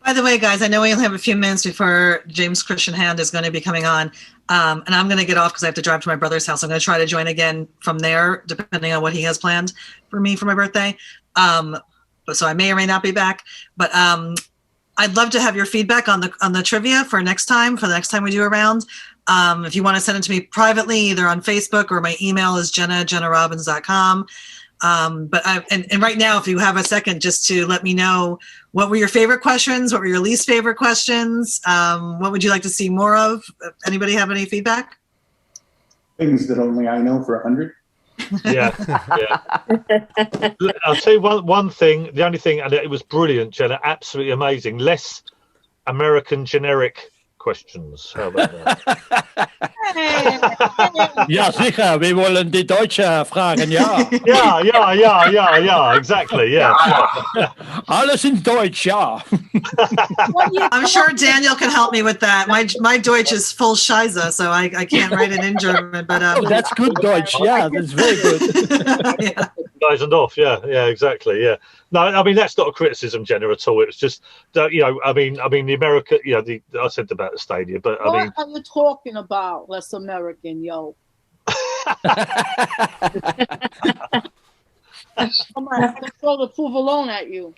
By the way, guys, I know we only have a few minutes before James Christian Hand is going to be coming on, and I'm going to get off because I have to drive to my brother's house. I'm going to try to join again from there, depending on what he has planned for me for my birthday. So I may or may not be back, but I'd love to have your feedback on the trivia for the next time we do a round. If you want to send it to me privately, either on Facebook or my email is jenna@jennarobbins.com. And right now, if you have a second, just to let me know what were your favorite questions, what were your least favorite questions, what would you like to see more of? Anybody have any feedback? Things that only I know for 100. Yeah. I'll tell you one thing. The only thing, and it was brilliant, Jenna. Absolutely amazing. Less American generic questions. How about that? Ja, sicher. Wir wollen die Deutsche fragen, ja. Yeah. Exactly. Yeah. Alles in Deutsch, ja. I'm sure Daniel can help me with that. My Deutsch is full Scheiße, so I can't write it in German. But that's good Deutsch. Yeah, that's very good. Guys and off. Yeah, exactly. Yeah. No, I mean that's not a criticism, Jenna, at all. It's just I mean the America. I said about the stadium, but I mean. What are you talking about? Less American, yo. I'm gonna throw the provolone at you.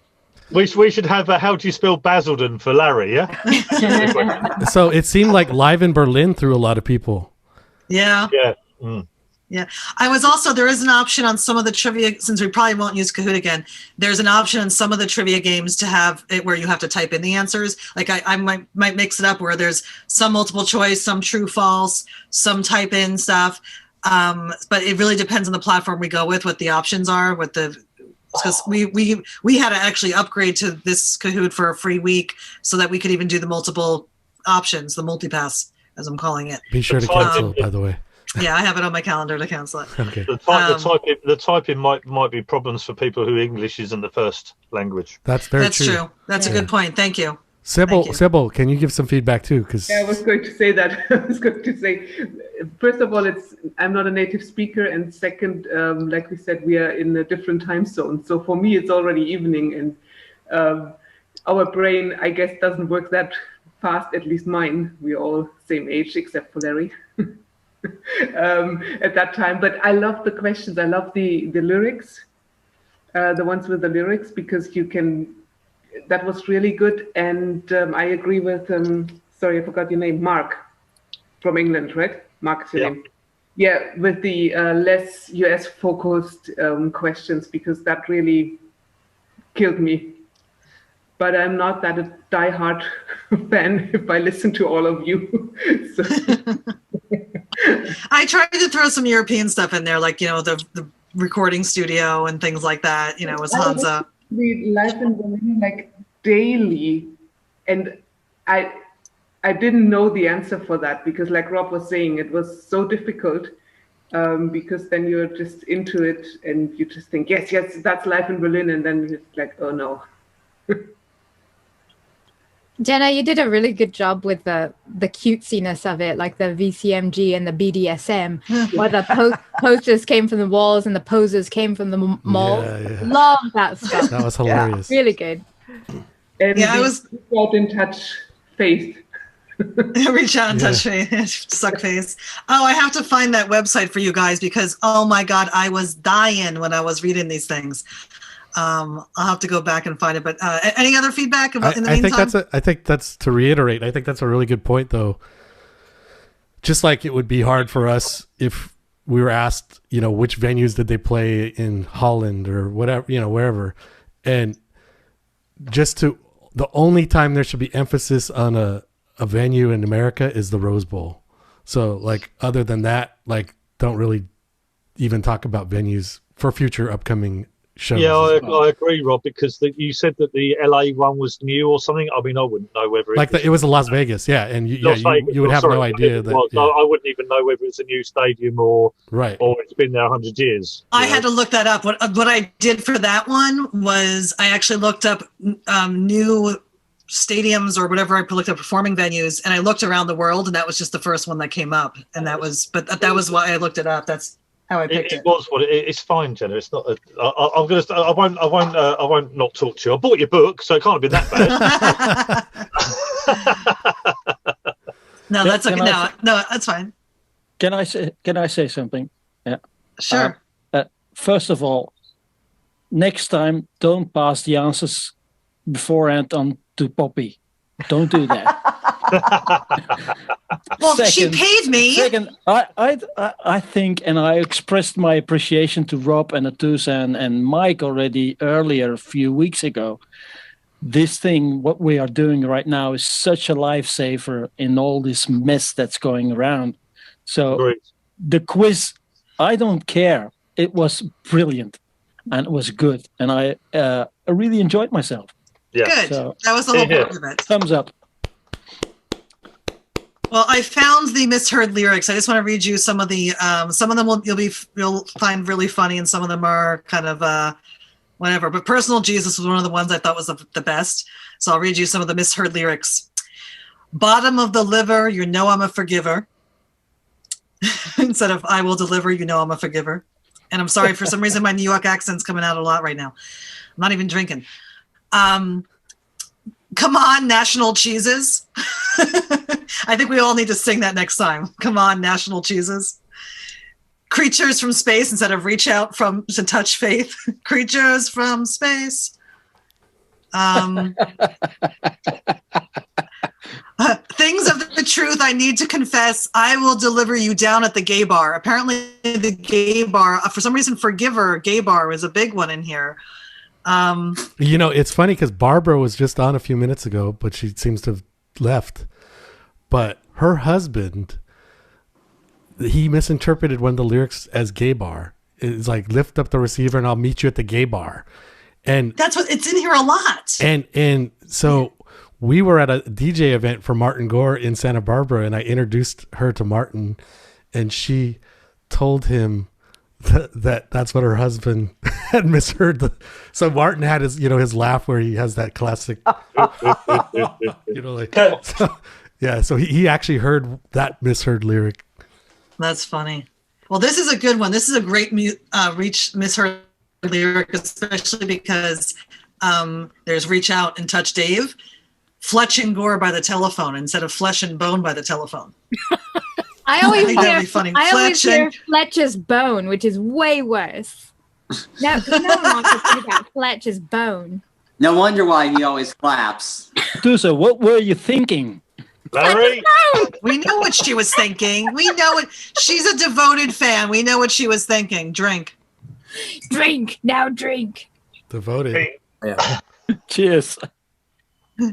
We should have a how do you spell Basildon for Larry, yeah? So it seemed like Live in Berlin threw a lot of people. Yeah. Yeah. Yeah. There is an option on some of the trivia, since we probably won't use Kahoot again, there's an option in some of the trivia games to have it where you have to type in the answers. Like I might mix it up where there's some multiple choice, some true, false, some type in stuff. But it really depends on the platform we go with, what the options are, because we had to actually upgrade to this Kahoot for a free week so that we could even do the multiple options, the multipass, as I'm calling it. Be sure to cancel, by the way. Yeah, I have it on my calendar to cancel it. Okay. The typing might be problems for people who English isn't the first language. That's very true. That's a good point. Thank you. Sybil, can you give some feedback too? Because I was going to say that. I was going to say, first of all, I'm not a native speaker, and second, like we said, we are in a different time zone. So for me, it's already evening, and our brain, I guess, doesn't work that fast. At least mine. We're all same age, except for Larry. At that time, but I love the questions. I love the lyrics, the ones with the lyrics, because that was really good. And I agree with sorry, I forgot your name, Mark from England, right? Mark, your name. Yeah, with the less US focused questions, because that really killed me. But I'm not that a diehard fan if I listen to all of you. So. I tried to throw some European stuff in there, like, the recording studio and things like that, with Hansa. The Live in Berlin, like, daily. And I didn't know the answer for that, because like Rob was saying, it was so difficult, because then you're just into it and you just think, yes, that's Live in Berlin. And then it's like, oh no. Jenna, you did a really good job with the cutesiness of it, like the VCMG and the BDSM, where the posters came from the walls and the poses came from the mall. Yeah. Love that stuff. That was hilarious. Really good. And I was out in touch face. Reach out and touch face, suck face. Oh, I have to find that website for you guys, because oh my God, I was dying when I was reading these things. I'll have to go back and find it. But any other feedback in the meantime? I think that's to reiterate. I think that's a really good point, though. Just like it would be hard for us if we were asked, which venues did they play in Holland or whatever, wherever, and the only time there should be emphasis on a venue in America is the Rose Bowl. So, like, other than that, like, don't really even talk about venues for future upcoming shows. Yeah, I agree, Rob, because you said that the LA one was new or something. I mean, I wouldn't know whether it was Las Vegas, and you would have no idea that. I wouldn't even know whether it's a new stadium or it's been there 100 years. I had to look that up. What I did for that one was I actually looked up new stadiums or whatever. I looked up performing venues, and I looked around the world, and that was just the first one that came up, and that was why I looked it up. That's how I picked it. It was what it's fine, Jenna. It's not. I won't not talk to you. I bought your book, so it can't have been that bad. No, that's okay. No, that's fine. Can I say something? Yeah. Sure. First of all, next time, don't pass the answers beforehand on to Poppy. Don't do that. Well, she paid me. Second, I think, and I expressed my appreciation to Rob and Atusa and Mike already earlier a few weeks ago. This thing, what we are doing right now, is such a lifesaver in all this mess that's going around. So, the quiz, I don't care. It was brilliant, and it was good, and I really enjoyed myself. Yeah. Good. So, That was the whole point of it. thumbs up. Well, I found the misheard lyrics. I just want to read you some of the. Some of them you'll find really funny, and some of them are kind of whatever. But "Personal Jesus" was one of the ones I thought was the best. So I'll read you some of the misheard lyrics. Bottom of the liver, you know I'm a forgiver. Instead of "I will deliver," you know I'm a forgiver. And I'm sorry, for some reason my New York accent's coming out a lot right now. I'm not even drinking. Come on, national cheeses. I think we all need to sing that next time. Come on, national cheeses. Creatures from space instead of reach out to touch faith. Creatures from space. Things of the truth I need to confess. I will deliver you down at the gay bar. Apparently the gay bar, for some reason, forgiver, gay bar was a big one in here. It's funny because Barbara was just on a few minutes ago, but she seems to have left. But her husband, he misinterpreted one of the lyrics as gay bar. It's like, lift up the receiver and I'll meet you at the gay bar. And that's what it's in here a lot. And so we were at a DJ event for Martin Gore in Santa Barbara, and I introduced her to Martin, and she told him that's what her husband had misheard. So Martin had his laugh where he has that classic, so he actually heard that misheard lyric. That's funny. Well, this is a good one. This is a great misheard lyric, especially because there's reach out and touch Dave. Fletch and Gore by the telephone instead of flesh and bone by the telephone. I always hear Fletcher's bone, which is way worse. No one wants to think about Fletcher's bone. No wonder why he always claps. Dusa, what were you thinking? Larry? We know what she was thinking. We know it. She's a devoted fan. We know what she was thinking. Drink. Drink. Now drink. Devoted. Yeah. Cheers.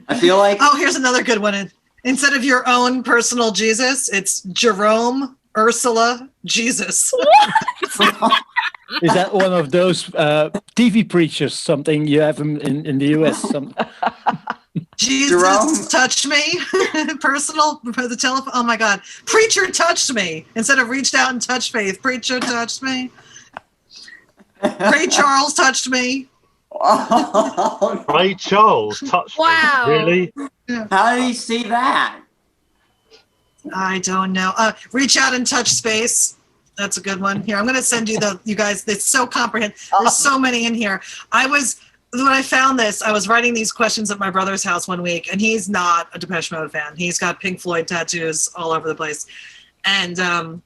I feel like... Oh, here's another good one. Instead of your own personal Jesus, it's Jerome, Ursula, Jesus. Is that one of those TV preachers, something you have in the US? Jesus Jerome? touched me. Personal, the telephone. Oh my God. Preacher touched me. Instead of reached out and touched faith, preacher touched me. Ray Charles touched me. Ray Charles touched me. Wow. Really? How did he see that? I don't know. Reach out and touch space. That's a good one. Here, I'm going to send you you guys. It's so comprehensive. There's so many in here. When I found this, I was writing these questions at my brother's house one week, and he's not a Depeche Mode fan. He's got Pink Floyd tattoos all over the place. And I'm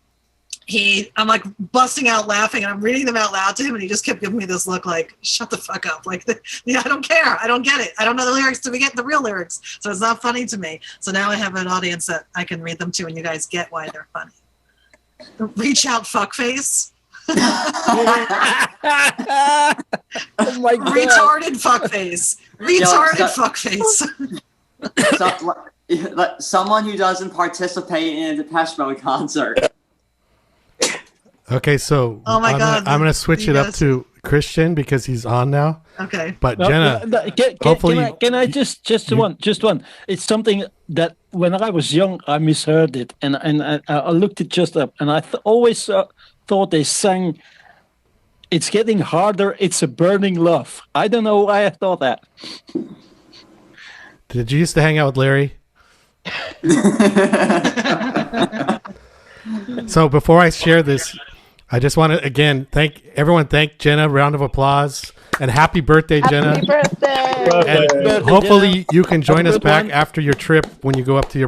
like busting out laughing, and I'm reading them out loud to him, and he just kept giving me this look like, shut the fuck up. Like, I don't care. I don't get it. I don't know the lyrics to get the real lyrics. So it's not funny to me. So now I have an audience that I can read them to, and you guys get why they're funny. Reach out, fuckface. Oh my God. Retarded fuckface. Retarded fuckface. Someone who doesn't participate in a Depeche Mode concert. Okay, so oh my God, I'm going to switch it up to Christian because he's on now. Okay. But Jenna, hopefully... Can I just one? It's something that when I was young, I misheard it. And I looked it just up. And I always thought they sang, it's getting harder, it's a burning love. I don't know why I thought that. Did you used to hang out with Larry? So before I share this, I just want to again thank Jenna. Round of applause and happy birthday, Jenna! Happy birthday! And hopefully you can join us back after your trip when you go up to your